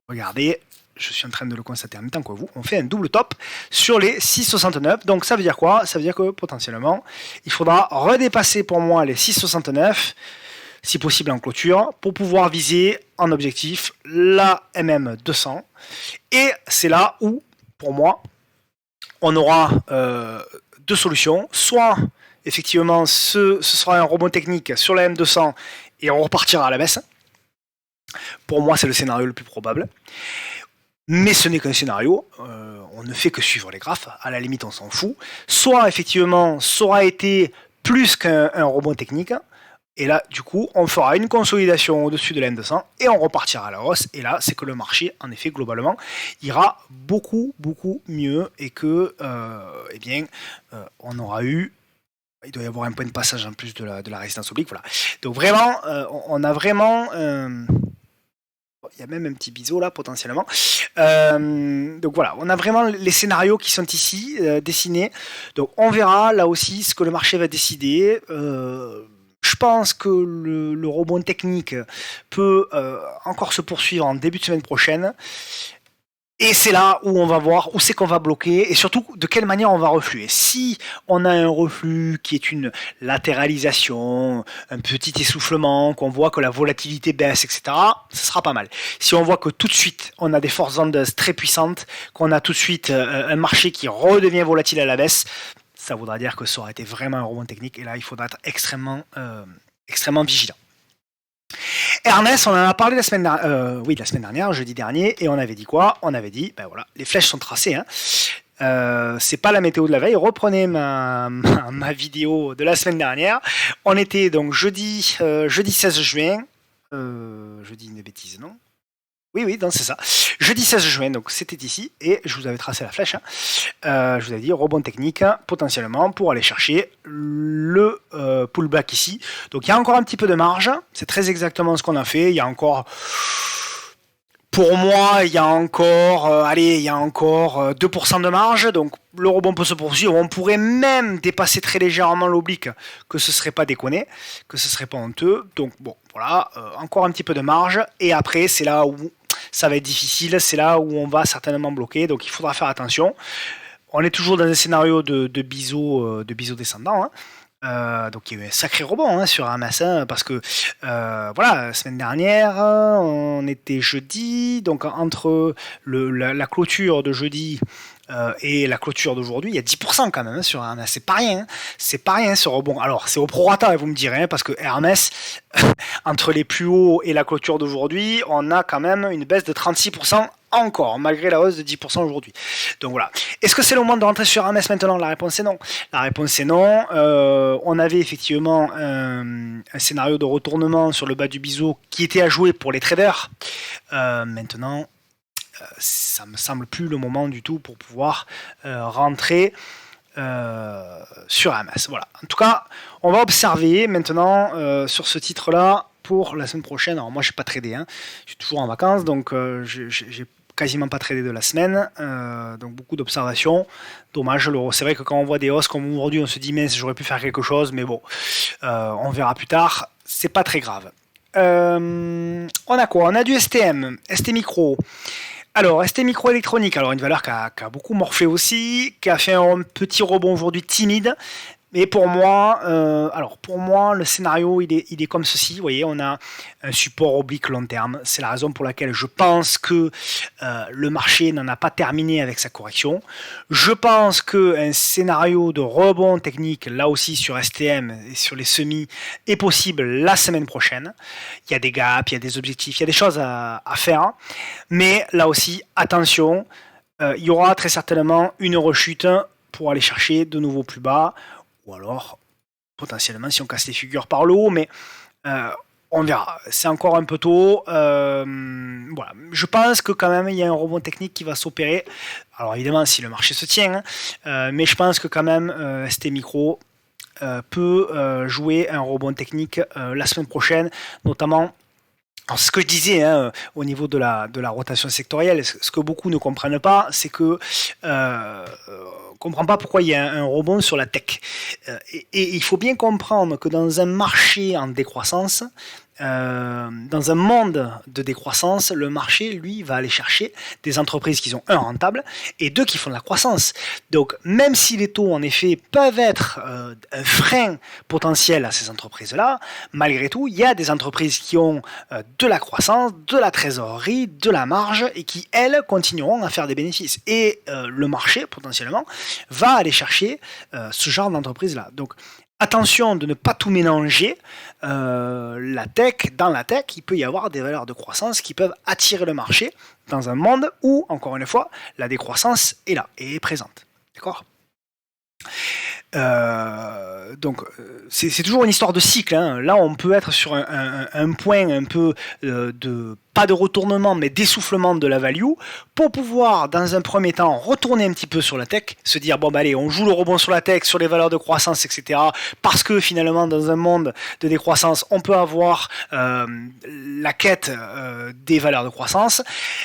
Regardez, je suis en train de le constater en même temps que vous. On fait un double top sur les 6,69. Donc ça veut dire quoi? Ça veut dire que potentiellement, il faudra redépasser pour moi les 6,69, si possible en clôture, pour pouvoir viser en objectif la MM200. Et c'est là où, pour moi, on aura deux solutions. Soit, effectivement, ce sera un rebond technique sur la M200 et on repartira à la baisse. Pour moi, c'est le scénario le plus probable. Mais ce n'est qu'un scénario. On ne fait que suivre les graphes. À la limite, on s'en fout. Soit, effectivement, ça aura été plus qu'un rebond technique. Et là, du coup, on fera une consolidation au-dessus de la M200 et on repartira à la hausse. Et là, c'est que le marché, en effet, globalement, ira beaucoup, beaucoup mieux et que, on aura eu, il doit y avoir un point de passage en plus de la résistance oblique. Voilà. Donc vraiment, on a vraiment, il y a même un petit biseau là potentiellement. Donc voilà, on a vraiment les scénarios qui sont ici dessinés. Donc on verra là aussi ce que le marché va décider. Je pense que le rebond technique peut encore se poursuivre en début de semaine prochaine. Et c'est là où on va voir où c'est qu'on va bloquer et surtout de quelle manière on va refluer. Si on a un reflux qui est une latéralisation, un petit essoufflement, qu'on voit que la volatilité baisse, etc., ce sera pas mal. Si on voit que tout de suite on a des forces ondeuses très puissantes, qu'on a tout de suite un marché qui redevient volatile à la baisse, ça voudra dire que ça aurait été vraiment un rebond technique et là il faudra être extrêmement vigilant. Ernest, on en a parlé la semaine dernière, jeudi dernier, et on avait dit quoi? On avait dit, ben voilà, les flèches sont tracées. C'est pas la météo de la veille. Reprenez ma vidéo de la semaine dernière. On était donc jeudi 16 juin. Je dis une bêtise, non? Oui, donc c'est ça. Jeudi 16 juin, donc c'était ici, et je vous avais tracé la flèche. Je vous avais dit rebond technique, potentiellement, pour aller chercher le pullback ici. Donc il y a encore un petit peu de marge, c'est très exactement ce qu'on a fait. Il y a encore, pour moi, il y a encore 2% de marge, donc le rebond peut se poursuivre. On pourrait même dépasser très légèrement l'oblique, que ce serait pas déconné, que ce serait pas honteux. Donc bon, voilà, encore un petit peu de marge, et après c'est là où ça va être difficile, c'est là où on va certainement bloquer, donc il faudra faire attention. On est toujours dans un scénario de biseau descendant, donc il y a eu un sacré rebond sur Hermès, parce que voilà, la semaine dernière, on était jeudi, donc entre la clôture de jeudi et la clôture d'aujourd'hui, il y a 10% quand même sur Hermès. C'est pas rien, c'est pas rien ce rebond. Alors c'est au prorata, vous me direz, parce que Hermès, entre les plus hauts et la clôture d'aujourd'hui, on a quand même une baisse de 36% encore, malgré la hausse de 10% aujourd'hui. Donc voilà. Est-ce que c'est le moment de rentrer sur Hermès maintenant? La réponse est non. La réponse est non. On avait effectivement un scénario de retournement sur le bas du biseau qui était à jouer pour les traders. Maintenant, ça me semble plus le moment du tout pour pouvoir rentrer sur Hermès. Voilà. En tout cas, on va observer maintenant sur ce titre-là pour la semaine prochaine. Alors moi, je n'ai pas tradé, je suis toujours en vacances, donc j'ai quasiment pas tradé de la semaine, donc beaucoup d'observations. Dommage, c'est vrai que quand on voit des hausses comme aujourd'hui, on se dit mais j'aurais pu faire quelque chose, mais bon, on verra plus tard. C'est pas très grave. On a quoi? On a du STM, ST Micro. Alors, ST Microélectronique, alors une valeur qui a beaucoup morflé aussi, qui a fait un petit rebond aujourd'hui timide. Mais pour moi, le scénario, il est comme ceci. Vous voyez, on a un support oblique long terme. C'est la raison pour laquelle je pense que le marché n'en a pas terminé avec sa correction. Je pense qu'un scénario de rebond technique, là aussi sur STM et sur les semis, est possible la semaine prochaine. Il y a des gaps, il y a des objectifs, il y a des choses à faire. Mais là aussi, attention, il y aura très certainement une rechute pour aller chercher de nouveau plus bas. Ou alors, potentiellement, si on casse les figures par le haut, mais on verra. C'est encore un peu tôt. Voilà. Je pense que quand même, il y a un rebond technique qui va s'opérer. Alors évidemment, si le marché se tient, mais je pense que quand même, ST Micro peut jouer un rebond technique la semaine prochaine, notamment. Alors, ce que je disais au niveau de la rotation sectorielle, ce que beaucoup ne comprennent pas, c'est que ne comprend pas pourquoi il y a un rebond sur la tech. Et il faut bien comprendre que dans un marché en décroissance, dans un monde de décroissance, le marché, lui, va aller chercher des entreprises qui sont, un, rentables, et deux, qui font de la croissance. Donc, même si les taux, en effet, peuvent être un frein potentiel à ces entreprises-là, malgré tout, il y a des entreprises qui ont de la croissance, de la trésorerie, de la marge, et qui, elles, continueront à faire des bénéfices. Et le marché, potentiellement, va aller chercher ce genre d'entreprise-là. Donc, attention de ne pas tout mélanger. Dans la tech, il peut y avoir des valeurs de croissance qui peuvent attirer le marché dans un monde où, encore une fois, la décroissance est là et est présente. D'accord ? Donc c'est toujours une histoire de cycle. Là, on peut être sur un point un peu de pas de retournement, mais d'essoufflement de la value, pour pouvoir, dans un premier temps, retourner un petit peu sur la tech, se dire, bon, bah, allez, on joue le rebond sur la tech, sur les valeurs de croissance, etc., parce que finalement, dans un monde de décroissance, on peut avoir la quête des valeurs de croissance,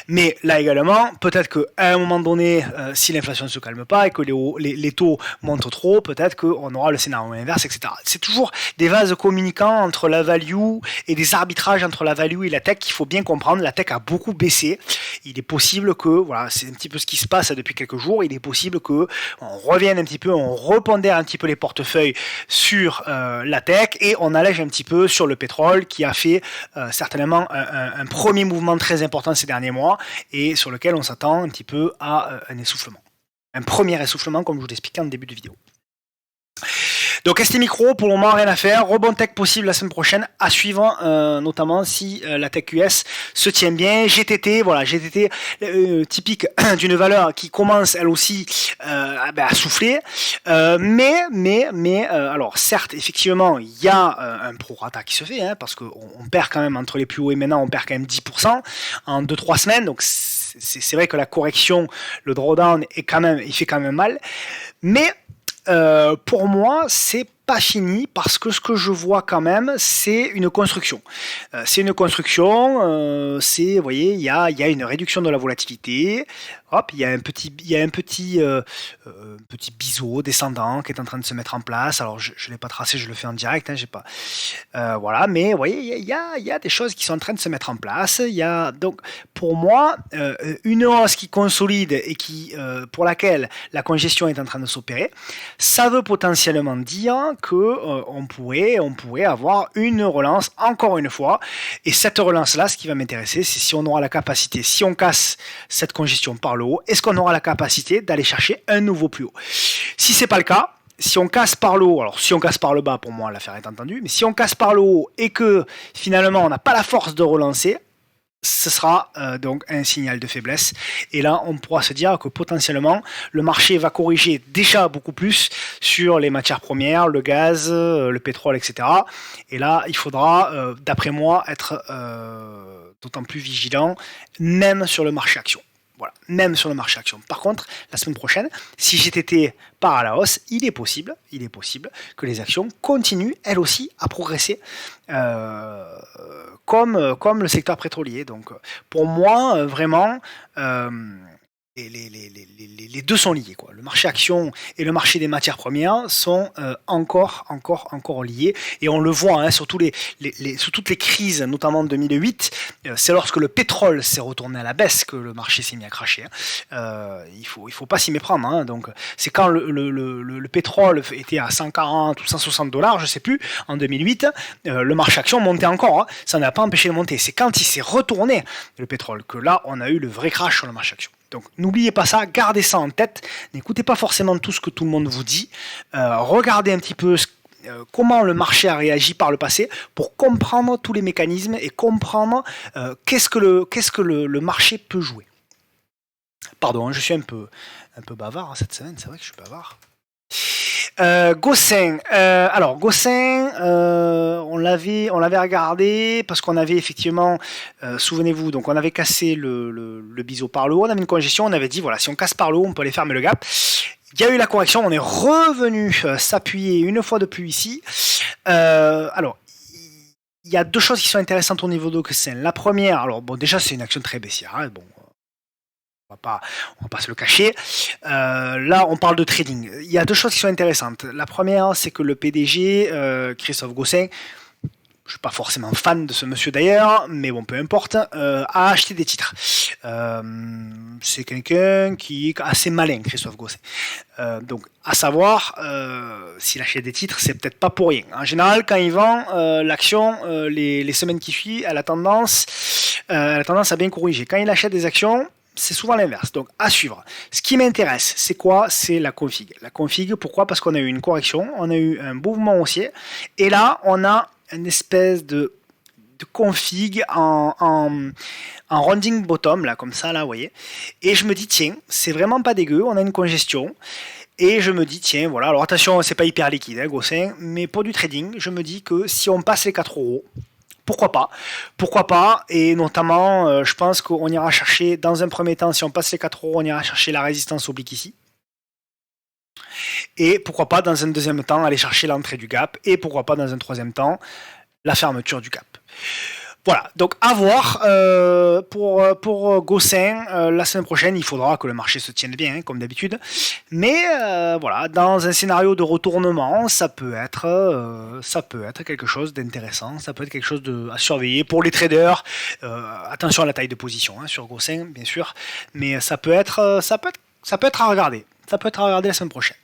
mais là également, peut-être qu'à un moment donné, si l'inflation ne se calme pas et que les taux montent trop, peut-être qu'on aura le scénario inverse, etc. C'est toujours des vases communicants entre la value et des arbitrages entre la value et la tech qu'il faut bien comprendre. La tech a beaucoup baissé. Il est possible que, voilà, c'est un petit peu ce qui se passe depuis quelques jours, il est possible que on revienne un petit peu, on repondère un petit peu les portefeuilles sur la tech et on allège un petit peu sur le pétrole qui a fait certainement un premier mouvement très important ces derniers mois et sur lequel on s'attend un petit peu à un essoufflement. Un premier essoufflement comme je vous l'expliquais en début de vidéo. Donc ST Micro, pour le moment rien à faire, rebond tech possible la semaine prochaine, à suivre notamment si la tech US se tient bien. GTT, voilà, GTT typique d'une valeur qui commence elle aussi à souffler, alors certes effectivement il y a un prorata qui se fait, hein, parce qu'on perd quand même entre les plus hauts et maintenant on perd quand même 10% en 2-3 semaines, donc c'est vrai que la correction, le drawdown est quand même, il fait quand même mal, mais pour moi, c'est pas fini parce que ce que je vois quand même, c'est une construction. C'est une construction, vous voyez, il y a une réduction de la volatilité. Hop, il y a un petit biseau descendant qui est en train de se mettre en place. Alors, je l'ai pas tracé, je le fais en direct, hein, j'ai pas. Voilà, mais vous voyez, il y a des choses qui sont en train de se mettre en place. Il y a donc, pour moi, une hausse qui consolide et pour laquelle la congestion est en train de s'opérer. Ça veut potentiellement dire que on pourrait avoir une relance encore une fois. Et cette relance-là, ce qui va m'intéresser, c'est si on aura la capacité, si on casse cette congestion par le haut, est-ce qu'on aura la capacité d'aller chercher un nouveau plus haut? Si c'est pas le cas, si on casse par le haut, alors si on casse par le bas, pour moi l'affaire est entendue, mais si on casse par le haut et que finalement on n'a pas la force de relancer, ce sera donc un signal de faiblesse. Et là, on pourra se dire que potentiellement, le marché va corriger déjà beaucoup plus sur les matières premières, le gaz, le pétrole, etc. Et là, il faudra, d'après moi, être d'autant plus vigilant, même sur le marché action. Voilà, même sur le marché action. Par contre, la semaine prochaine, si GTT part à la hausse, il est possible que les actions continuent, elles aussi, à progresser, comme le secteur pétrolier. Donc, pour moi, vraiment, les deux sont liés, quoi. Le marché action et le marché des matières premières sont encore liés. Et on le voit, hein, sur toutes les crises, notamment en 2008, c'est lorsque le pétrole s'est retourné à la baisse que le marché s'est mis à cracher. Hein. Il faut pas s'y méprendre. Hein. Donc, c'est quand le pétrole était à 140 ou 160 $, je sais plus, en 2008, le marché action montait encore. Hein. Ça n'a pas empêché de monter. C'est quand il s'est retourné, le pétrole, que là, on a eu le vrai crash sur le marché action. Donc n'oubliez pas ça, gardez ça en tête, n'écoutez pas forcément tout ce que tout le monde vous dit, regardez un petit peu comment le marché a réagi par le passé pour comprendre tous les mécanismes et comprendre qu'est-ce que le marché peut jouer. Pardon, je suis un peu bavard, hein, cette semaine, c'est vrai que je suis bavard. Gossin, alors Gossin, on l'avait regardé parce qu'on avait effectivement, souvenez-vous, donc on avait cassé le biseau par le haut, on avait une congestion, on avait dit voilà, si on casse par le haut, on peut aller fermer le gap. Il y a eu la correction, on est revenu s'appuyer une fois de plus ici. Alors, il y a deux choses qui sont intéressantes au niveau de Gossin. La première, alors bon, déjà c'est une action très baissière, hein, bon. On va pas se le cacher. Là, on parle de trading. Il y a deux choses qui sont intéressantes. La première, c'est que le PDG, Christophe Gossin, je suis pas forcément fan de ce monsieur d'ailleurs, mais bon, peu importe, a acheté des titres. C'est quelqu'un qui est assez malin, Christophe Gossin. Donc, à savoir, s'il achète des titres, c'est peut-être pas pour rien. En général, quand il vend l'action, les semaines qui suivent, elle a tendance à bien corriger. Quand il achète des actions, c'est souvent l'inverse, donc à suivre. Ce qui m'intéresse, c'est quoi? C'est la config. La config, pourquoi? Parce qu'on a eu une correction, on a eu un mouvement haussier, et là, on a une espèce de config en rounding bottom, là, comme ça, là, vous voyez. Et je me dis, tiens, c'est vraiment pas dégueu, on a une congestion, et je me dis, tiens, voilà, alors attention, c'est pas hyper liquide, hein, Gossin, mais pour du trading, je me dis que si on passe les 4 €, pourquoi pas. Pourquoi pas, et notamment, je pense qu'on ira chercher, dans un premier temps, si on passe les 4 euros, on ira chercher la résistance oblique ici. Et pourquoi pas, dans un deuxième temps, aller chercher l'entrée du gap, et pourquoi pas, dans un troisième temps, la fermeture du gap. Voilà, donc à voir pour Gossin, la semaine prochaine, il faudra que le marché se tienne bien, comme d'habitude. Mais voilà, dans un scénario de retournement, ça peut être quelque chose d'intéressant, ça peut être quelque chose à surveiller pour les traders. Attention à la taille de position sur Gossin, bien sûr, mais ça peut être à regarder. Ça peut être à regarder la semaine prochaine.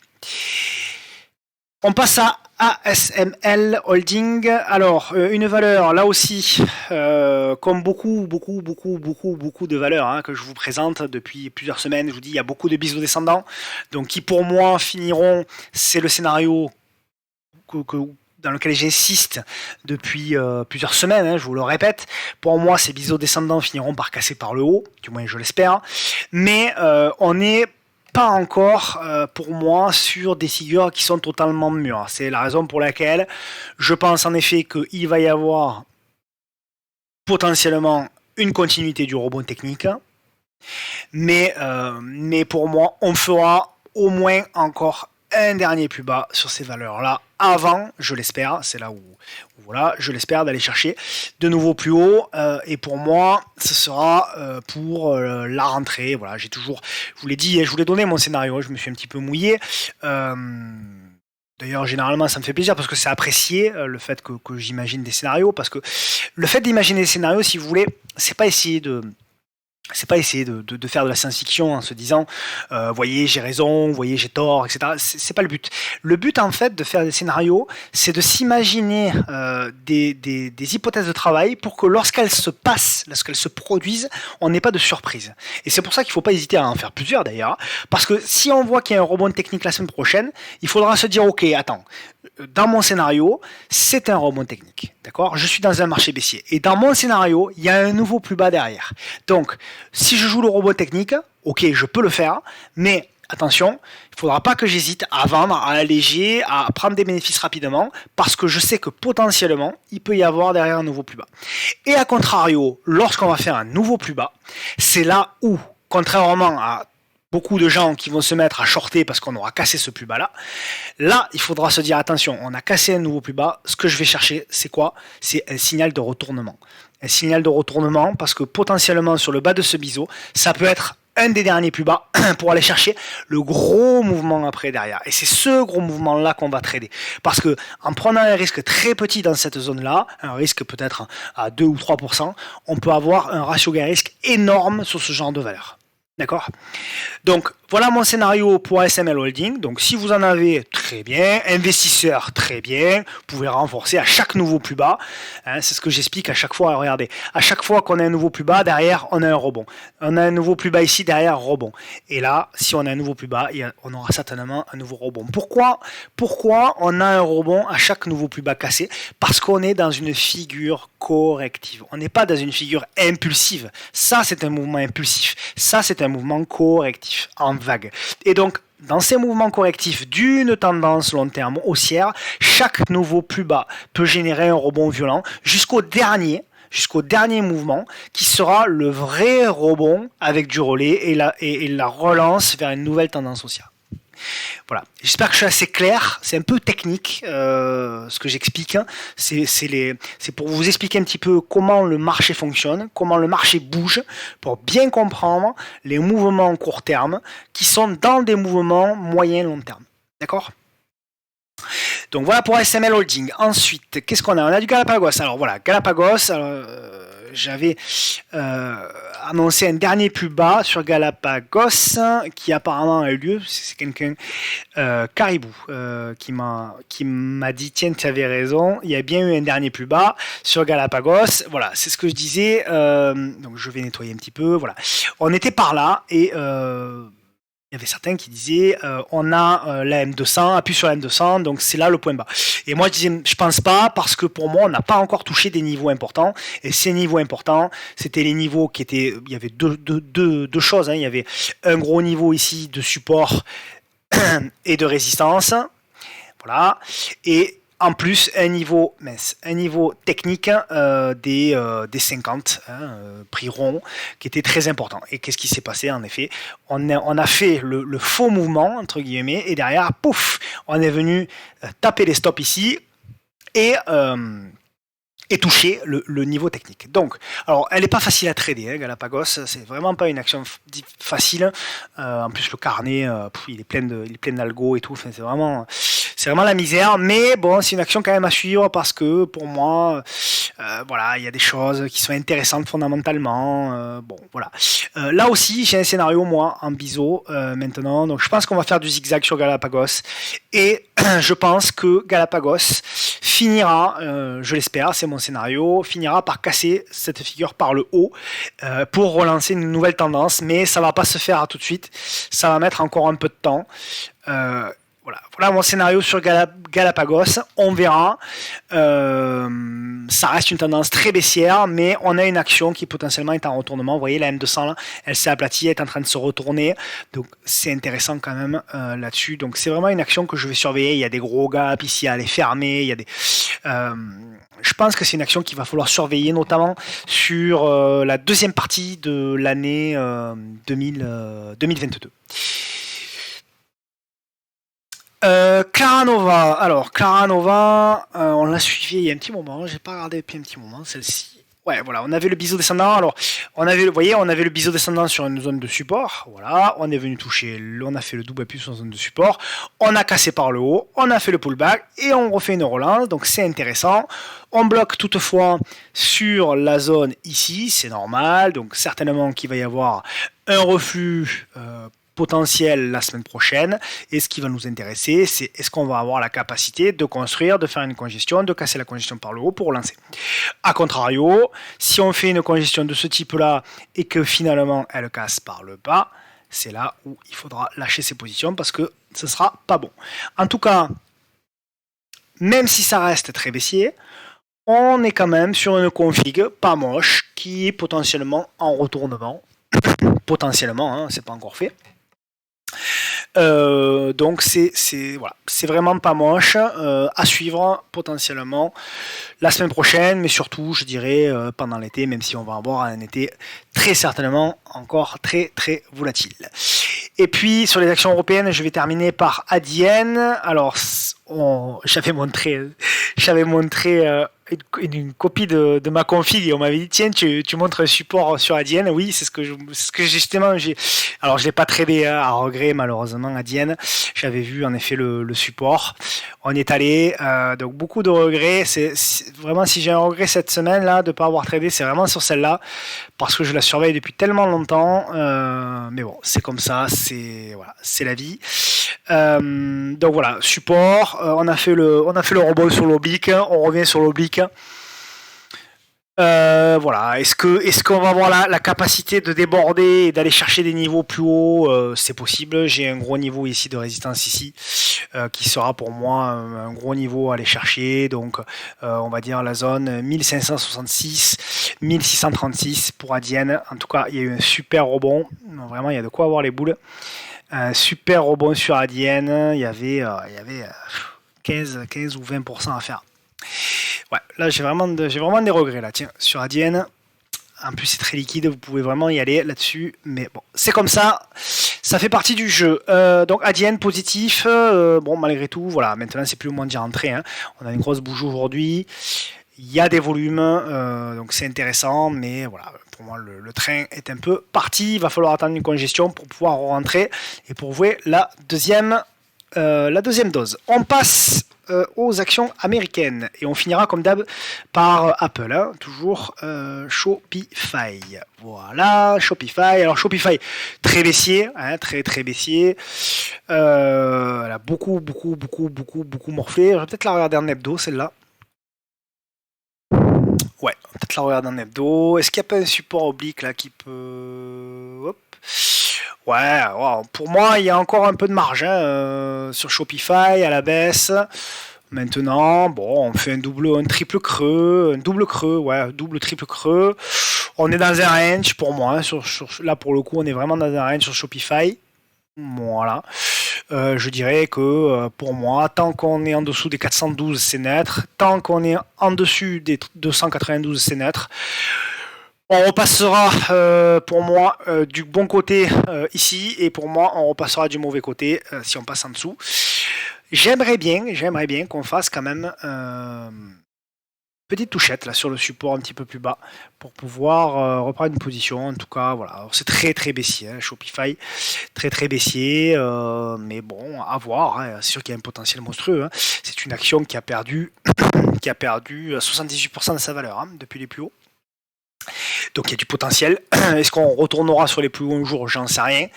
On passe à ASML Holding. Alors, une valeur, là aussi, comme beaucoup de valeurs que je vous présente depuis plusieurs semaines, je vous dis, il y a beaucoup de biseaux descendants, donc qui pour moi finiront, c'est le scénario dans lequel j'insiste depuis plusieurs semaines, je vous le répète. Pour moi, ces biseaux descendants finiront par casser par le haut, du moins je l'espère, mais on est pas encore, pour moi, sur des figures qui sont totalement mûres. C'est la raison pour laquelle je pense en effet qu'il va y avoir potentiellement une continuité du rebond technique, mais pour moi, on fera au moins encore un dernier plus bas sur ces valeurs-là avant, je l'espère, c'est là où voilà, je l'espère, d'aller chercher de nouveau plus haut, et pour moi ce sera pour la rentrée. Voilà, j'ai toujours, je vous l'ai dit, je vous l'ai donné mon scénario, je me suis un petit peu mouillé. D'ailleurs, généralement, ça me fait plaisir parce que c'est apprécié, le fait que j'imagine des scénarios, parce que le fait d'imaginer des scénarios, si vous voulez, c'est pas essayer de faire de la science-fiction en se disant voyez j'ai raison, voyez j'ai tort, etc. C'est pas le but. Le but en fait de faire des scénarios, c'est de s'imaginer des hypothèses de travail pour que lorsqu'elles se passent, lorsqu'elles se produisent, on n'ait pas de surprise. Et c'est pour ça qu'il ne faut pas hésiter à en faire plusieurs d'ailleurs, parce que si on voit qu'il y a un rebond technique la semaine prochaine, il faudra se dire ok, attends, dans mon scénario, c'est un rebond technique, d'accord? Je suis dans un marché baissier. Et dans mon scénario, il y a un nouveau plus bas derrière. Donc, si je joue le rebond technique, ok, je peux le faire, mais attention, il ne faudra pas que j'hésite à vendre, à alléger, à prendre des bénéfices rapidement, parce que je sais que potentiellement, il peut y avoir derrière un nouveau plus bas. Et à contrario, lorsqu'on va faire un nouveau plus bas, c'est là où, contrairement à beaucoup de gens qui vont se mettre à shorter parce qu'on aura cassé ce plus bas là, il faudra se dire attention, on a cassé un nouveau plus bas, ce que je vais chercher, c'est quoi? C'est un signal de retournement. Un signal de retournement parce que potentiellement sur le bas de ce biseau, ça peut être un des derniers plus bas pour aller chercher le gros mouvement après derrière. Et c'est ce gros mouvement-là qu'on va trader. Parce que en prenant un risque très petit dans cette zone-là, un risque peut-être à 2 ou 3%, on peut avoir un ratio gain-risque énorme sur ce genre de valeur. D'accord? Donc, voilà mon scénario pour ASML Holding. Donc, si vous en avez, très bien. Investisseurs, très bien. Vous pouvez renforcer à chaque nouveau plus bas. C'est ce que j'explique à chaque fois. Regardez, à chaque fois qu'on a un nouveau plus bas, derrière, on a un rebond. On a un nouveau plus bas ici, derrière, rebond. Et là, si on a un nouveau plus bas, on aura certainement un nouveau rebond. Pourquoi on a un rebond à chaque nouveau plus bas cassé? Parce qu'on est dans une figure corrective. On n'est pas dans une figure impulsive. Ça, c'est un mouvement impulsif. Ça, c'est un mouvement correctif, en vague. Et donc, dans ces mouvements correctifs d'une tendance long terme haussière, chaque nouveau plus bas peut générer un rebond violent jusqu'au dernier mouvement qui sera le vrai rebond avec du relais et la relance vers une nouvelle tendance haussière. Voilà, j'espère que je suis assez clair, c'est un peu technique ce que j'explique, c'est pour vous expliquer un petit peu comment le marché fonctionne, comment le marché bouge, pour bien comprendre les mouvements court terme qui sont dans des mouvements moyen long terme, d'accord? Donc voilà pour ASML Holding. Ensuite, qu'est-ce qu'on a? On a du Galapagos. Alors voilà, Galapagos, j'avais annoncé un dernier plus bas sur Galapagos qui apparemment a eu lieu. C'est quelqu'un, Caribou, qui m'a dit tiens, tu avais raison, il y a bien eu un dernier plus bas sur Galapagos. Voilà, c'est ce que je disais. Donc je vais nettoyer un petit peu. Voilà, on était par là et il y avait certains qui disaient on a la M200, appuie sur la M200, donc c'est là le point bas. Et moi je disais je pense pas, parce que pour moi on n'a pas encore touché des niveaux importants, et ces niveaux importants c'était les niveaux qui étaient, il y avait deux choses, il y avait un gros niveau ici de support et de résistance, voilà, et en plus un niveau technique des 50 prix rond qui était très important. Et qu'est-ce qui s'est passé en effet? On a fait le faux mouvement entre guillemets et derrière, pouf, on est venu taper les stops ici et toucher le niveau technique. Donc, alors, elle n'est pas facile à trader, Galapagos, c'est vraiment pas une action facile. En plus, le carnet, il est plein d'algo et tout. Enfin, c'est vraiment la misère. Mais bon, c'est une action quand même à suivre parce que pour moi, voilà, il y a des choses qui sont intéressantes fondamentalement. Bon, voilà. Là aussi, j'ai un scénario moi en biseau maintenant. Donc, je pense qu'on va faire du zigzag sur Galapagos et je pense que Galapagos finira, je l'espère, c'est mon scénario, finira par casser cette figure par le haut pour relancer une nouvelle tendance, mais ça va pas se faire tout de suite, ça va mettre encore un peu de temps. Voilà mon scénario sur Galapagos, on verra. Ça reste une tendance très baissière, mais on a une action qui potentiellement est en retournement. Vous voyez, la M200, là, elle s'est aplatie, elle est en train de se retourner. Donc c'est intéressant quand même là-dessus. Donc c'est vraiment une action que je vais surveiller. Il y a des gros gaps ici à aller fermer. Il y a des... je pense que c'est une action qu'il va falloir surveiller, notamment sur la deuxième partie de l'année 2022. Clara Nova. Alors, Clara Nova, on l'a suivi il y a un petit moment. J'ai pas regardé depuis un petit moment celle-ci. Ouais, voilà, on avait le biseau descendant. Alors, on avait le biseau descendant sur une zone de support. Voilà, on est venu toucher, on a fait le double appui sur une zone de support. On a cassé par le haut, on a fait le pullback et on refait une relance. Donc, c'est intéressant. On bloque toutefois sur la zone ici, c'est normal. Donc, certainement qu'il va y avoir un reflux potentiel la semaine prochaine, et ce qui va nous intéresser, c'est est-ce qu'on va avoir la capacité de construire, de faire une congestion, de casser la congestion par le haut pour relancer. A contrario, si on fait une congestion de ce type-là et que finalement elle casse par le bas, c'est là où il faudra lâcher ses positions parce que ce sera pas bon. En tout cas, même si ça reste très baissier, on est quand même sur une config pas moche qui est potentiellement en retournement. Potentiellement, hein, c'est pas encore fait. Donc voilà, c'est vraiment pas moche à suivre potentiellement la semaine prochaine, mais surtout je dirais pendant l'été, même si on va avoir un été très certainement encore très très volatile. Et puis sur les actions européennes, je vais terminer par Adyen. Alors j'avais montré une copie de ma config et on m'avait dit tiens tu montres un support sur Adyen. Oui, c'est ce que justement j'ai. Alors je l'ai pas tradé à regret malheureusement Adyen. J'avais vu en effet le support. On est allé donc beaucoup de regrets. C'est vraiment si j'ai un regret cette semaine là de pas avoir tradé, c'est vraiment sur celle-là parce que je la surveille depuis tellement longtemps. Mais bon, c'est comme ça, c'est la vie. Donc voilà, support. On a fait le rebond sur l'oblique. On revient sur l'oblique. Voilà, est-ce qu'on va avoir la capacité de déborder et d'aller chercher des niveaux plus hauts? C'est possible. J'ai un gros niveau ici de résistance ici qui sera pour moi un gros niveau à aller chercher. Donc on va dire la zone 1566, 1636 pour Adyen. En tout cas, il y a eu un super rebond. Non, vraiment, il y a de quoi avoir les boules. Un super rebond sur Adyen. Il y avait 15 ou 20% à faire. Ouais, là j'ai vraiment des regrets là, tiens, sur Adyen. En plus c'est très liquide, vous pouvez vraiment y aller là-dessus, mais bon, c'est comme ça fait partie du jeu. Donc Adyen positif, bon malgré tout, voilà, maintenant c'est plus ou moins d'y rentrer, hein. On a une grosse bougie aujourd'hui, il y a des volumes, donc c'est intéressant, mais voilà, pour moi le train est un peu parti, il va falloir attendre une congestion pour pouvoir rentrer et pour jouer la deuxième dose. On passe aux actions américaines et on finira comme d'hab par Apple, hein, toujours Shopify. Voilà, Shopify. Alors Shopify très baissier, hein, très très baissier. Elle a beaucoup morflé. Je vais peut-être la regarder en hebdo celle-là. Ouais, peut-être la regarder en hebdo. Est-ce qu'il n'y a pas un support oblique là qui peut... Hop. Ouais, wow. Pour moi, il y a encore un peu de marge hein, sur Shopify à la baisse. Maintenant, bon, on fait un double triple creux. Double triple creux. On est dans un range pour moi. Là, pour le coup, on est vraiment dans un range sur Shopify. Voilà. je dirais que pour moi, tant qu'on est en dessous des 412, c'est neutre. Tant qu'on est en dessus des 292, c'est neutre. On repassera pour moi du bon côté ici, et pour moi on repassera du mauvais côté si on passe en dessous. J'aimerais bien qu'on fasse quand même petite touchette là sur le support un petit peu plus bas pour pouvoir reprendre une position. En tout cas, voilà, c'est très baissier, hein, Shopify, très baissier, mais bon, à voir, hein. C'est sûr qu'il y a un potentiel monstrueux, hein. C'est une action qui a perdu 78% de sa valeur, hein, depuis les plus hauts. Donc il y a du potentiel. Est-ce qu'on retournera sur les plus hauts un jour? J'en sais rien.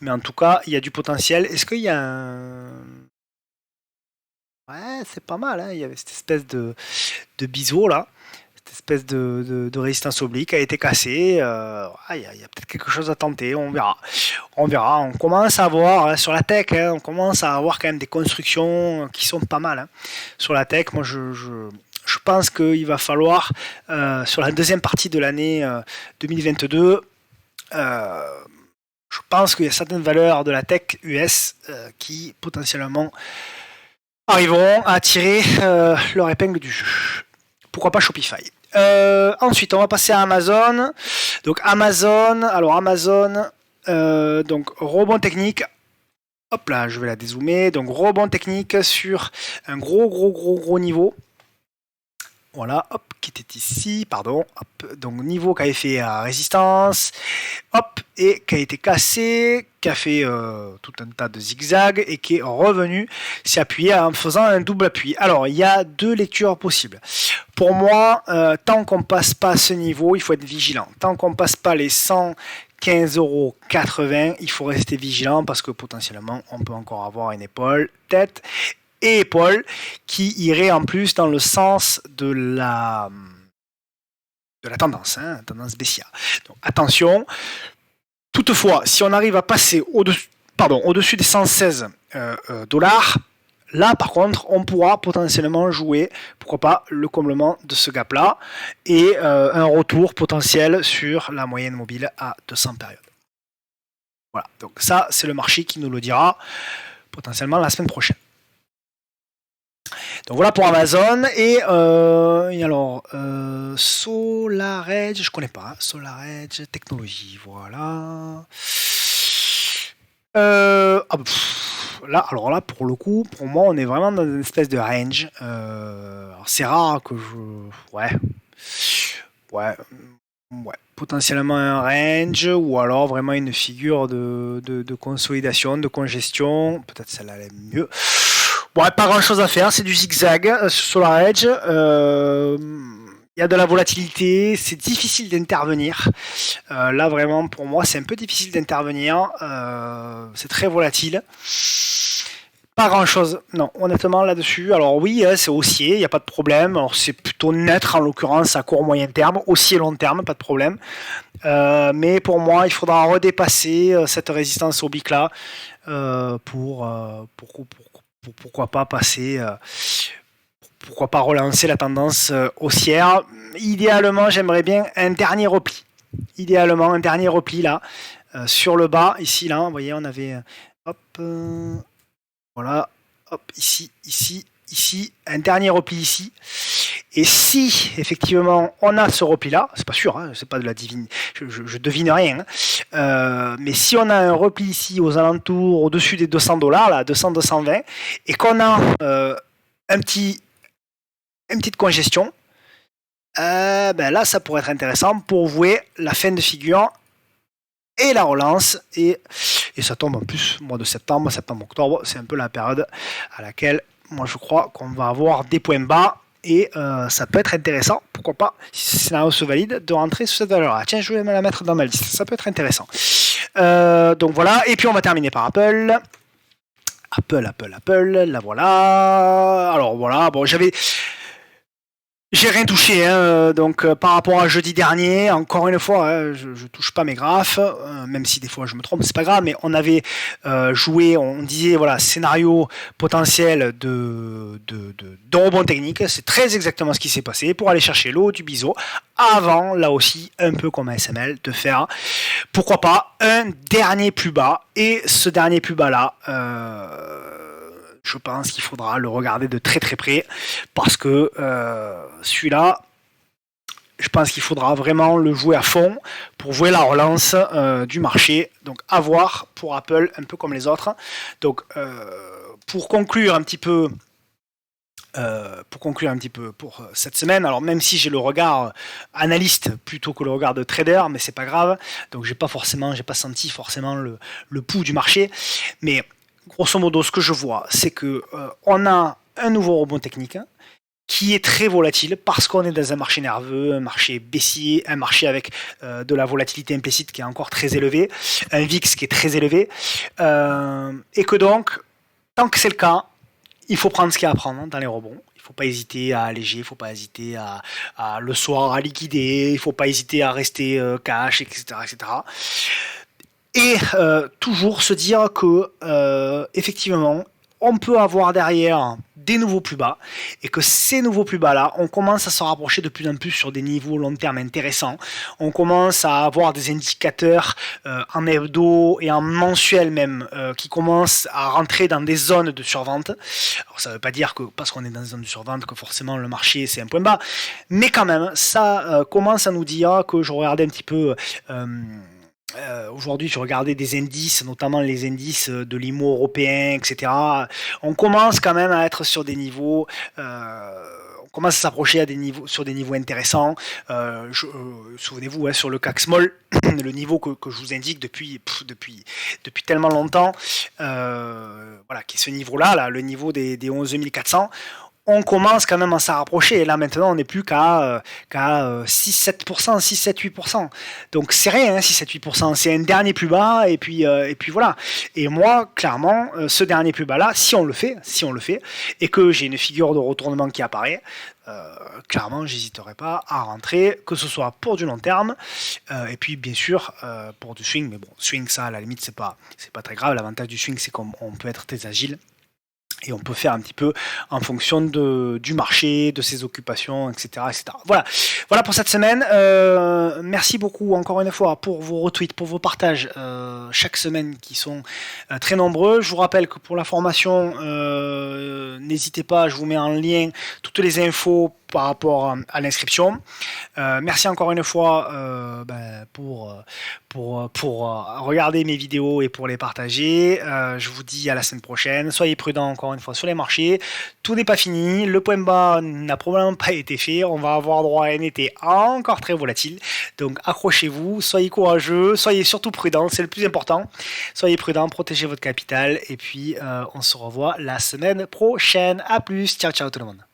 Mais en tout cas, il y a du potentiel. Est-ce qu'il y a un... Ouais, c'est pas mal, hein. Il y avait cette espèce de biseau là. Cette espèce de résistance oblique a été cassée. Il y a peut-être quelque chose à tenter. On verra. On verra. On commence à voir, hein, sur la tech, hein, on commence à avoir quand même des constructions qui sont pas mal, hein. Sur la tech, moi je pense qu'il va falloir, sur la deuxième partie de l'année 2022, je pense qu'il y a certaines valeurs de la tech US qui potentiellement arriveront à tirer leur épingle du jeu. Pourquoi pas Shopify. Ensuite, on va passer à Amazon. Donc Amazon, donc rebond technique. Hop là, je vais la dézoomer. Donc rebond technique sur un gros niveau. Voilà, hop, qui était ici, pardon, hop, donc niveau qui avait fait résistance, hop, et qui a été cassé, qui a fait tout un tas de zigzags et qui est revenu s'appuyer en faisant un double appui. Alors, il y a deux lectures possibles. Pour moi, tant qu'on passe pas ce niveau, il faut être vigilant. Tant qu'on passe pas les 115,80 €, il faut rester vigilant parce que potentiellement, on peut encore avoir une épaule, tête et épaules qui irait en plus dans le sens de la tendance, hein, tendance baissière. Donc attention. Toutefois, si on arrive à passer au-dessus des 116 dollars, là par contre, on pourra potentiellement jouer, pourquoi pas, le comblement de ce gap-là et un retour potentiel sur la moyenne mobile à 200 périodes. Voilà, donc ça, c'est le marché qui nous le dira potentiellement la semaine prochaine. Donc voilà pour Amazon. Et alors SolarEdge, je connais pas, hein. SolarEdge Technologies, voilà. Là, alors là, pour le coup, pour moi, on est vraiment dans une espèce de range. C'est rare que ouais, potentiellement un range, ou alors vraiment une figure de consolidation, de congestion. Peut-être celle-là elle est mieux. Bon, pas grand chose à faire, c'est du zigzag sur la edge. Il y a de la volatilité, c'est difficile d'intervenir. Là, vraiment, pour moi, c'est un peu difficile d'intervenir. C'est très volatile. Pas grand chose, non, honnêtement là-dessus. Alors oui, c'est haussier, il n'y a pas de problème. Alors c'est plutôt neutre en l'occurrence à court moyen terme, haussier long terme, pas de problème. Mais pour moi, il faudra redépasser cette résistance oblique là pourquoi pas passer, pourquoi pas relancer la tendance haussière. Idéalement, j'aimerais bien un dernier repli. Idéalement, un dernier repli là, sur le bas, ici, là, vous voyez, on avait, hop, voilà, hop, ici, un dernier repli ici. Et si effectivement on a ce repli là, c'est pas sûr, hein, c'est pas de la divine, je devine rien, hein, mais si on a un repli ici aux alentours, au-dessus des 200 dollars, là, 200-220, et qu'on a une petite congestion, ben là ça pourrait être intéressant pour jouer la fin de figure et la relance, et ça tombe en plus mois de septembre-octobre, c'est un peu la période à laquelle moi je crois qu'on va avoir des points bas. Et ça peut être intéressant, pourquoi pas, si ce scénario se valide, de rentrer sur cette valeur-là. Tiens, je vais me la mettre dans ma liste, ça peut être intéressant. Donc voilà, et puis on va terminer par Apple. Apple, la voilà. Alors voilà, bon, j'avais J'ai rien touché, hein, donc par rapport à jeudi dernier, encore une fois, hein, je touche pas mes graphes, même si des fois je me trompe, c'est pas grave, mais on avait joué, on disait voilà, scénario potentiel de rebond technique, c'est très exactement ce qui s'est passé pour aller chercher l'eau du biseau, avant, là aussi, un peu comme un SML, de faire, pourquoi pas, un dernier plus bas, et ce dernier plus bas là, je pense qu'il faudra le regarder de très très près parce que celui-là, je pense qu'il faudra vraiment le jouer à fond pour jouer la relance du marché. Donc à voir pour Apple, un peu comme les autres. Donc pour conclure un petit peu. Pour cette semaine, alors même si j'ai le regard analyste plutôt que le regard de trader, mais c'est pas grave, donc j'ai pas senti forcément le pouls du marché, mais grosso modo ce que je vois c'est que on a un nouveau rebond technique qui est très volatile parce qu'on est dans un marché nerveux, un marché baissier, un marché avec de la volatilité implicite qui est encore très élevée, un VIX qui est très élevé, et que donc, tant que c'est le cas, il faut prendre ce qu'il y a à prendre dans les rebonds. Il ne faut pas hésiter à alléger, il ne faut pas hésiter à le soir à liquider, il ne faut pas hésiter à rester cash, etc. etc. Et toujours se dire que effectivement, on peut avoir derrière des nouveaux plus bas et que ces nouveaux plus bas là, on commence à se rapprocher de plus en plus sur des niveaux long terme intéressants. On commence à avoir des indicateurs en hebdo et en mensuel même qui commencent à rentrer dans des zones de survente. Alors ça ne veut pas dire que parce qu'on est dans une zone de survente que forcément le marché c'est un point bas, mais quand même ça commence à nous dire que je regardais un petit peu aujourd'hui, je regardais des indices, notamment les indices de l'IMO européen, etc. On commence quand même à être sur des niveaux, on commence à s'approcher à des niveaux, sur des niveaux intéressants. Souvenez-vous, hein, sur le CAC Small, le niveau que je vous indique depuis tellement longtemps, voilà, qui est ce niveau-là, là, le niveau des 11 400. On commence quand même à s'en rapprocher. Et là, maintenant, on n'est plus qu'à 6-7%, 6-7-8%. Donc, c'est rien, hein, 6-7-8%. C'est un dernier plus bas, et puis voilà. Et moi, clairement, ce dernier plus bas-là, si on le fait, et que j'ai une figure de retournement qui apparaît, clairement, j'hésiterai pas à rentrer, que ce soit pour du long terme, et puis, bien sûr, pour du swing. Mais bon, swing, ça, à la limite, c'est pas très grave. L'avantage du swing, c'est qu'on peut être très agile. Et on peut faire un petit peu en fonction du marché, de ses occupations, etc. etc. Voilà. Voilà pour cette semaine. Merci beaucoup encore une fois pour vos retweets, pour vos partages chaque semaine qui sont très nombreux. Je vous rappelle que pour la formation, n'hésitez pas, je vous mets en lien toutes les infos par rapport à l'inscription. Merci encore une fois pour regarder mes vidéos et pour les partager. Je vous dis à la semaine prochaine. Soyez prudents encore une fois sur les marchés. Tout n'est pas fini. Le point bas n'a probablement pas été fait. On va avoir droit à un été encore très volatile. Donc accrochez-vous, soyez courageux, soyez surtout prudents, c'est le plus important. Soyez prudents, protégez votre capital et puis on se revoit la semaine prochaine. A plus, ciao ciao tout le monde.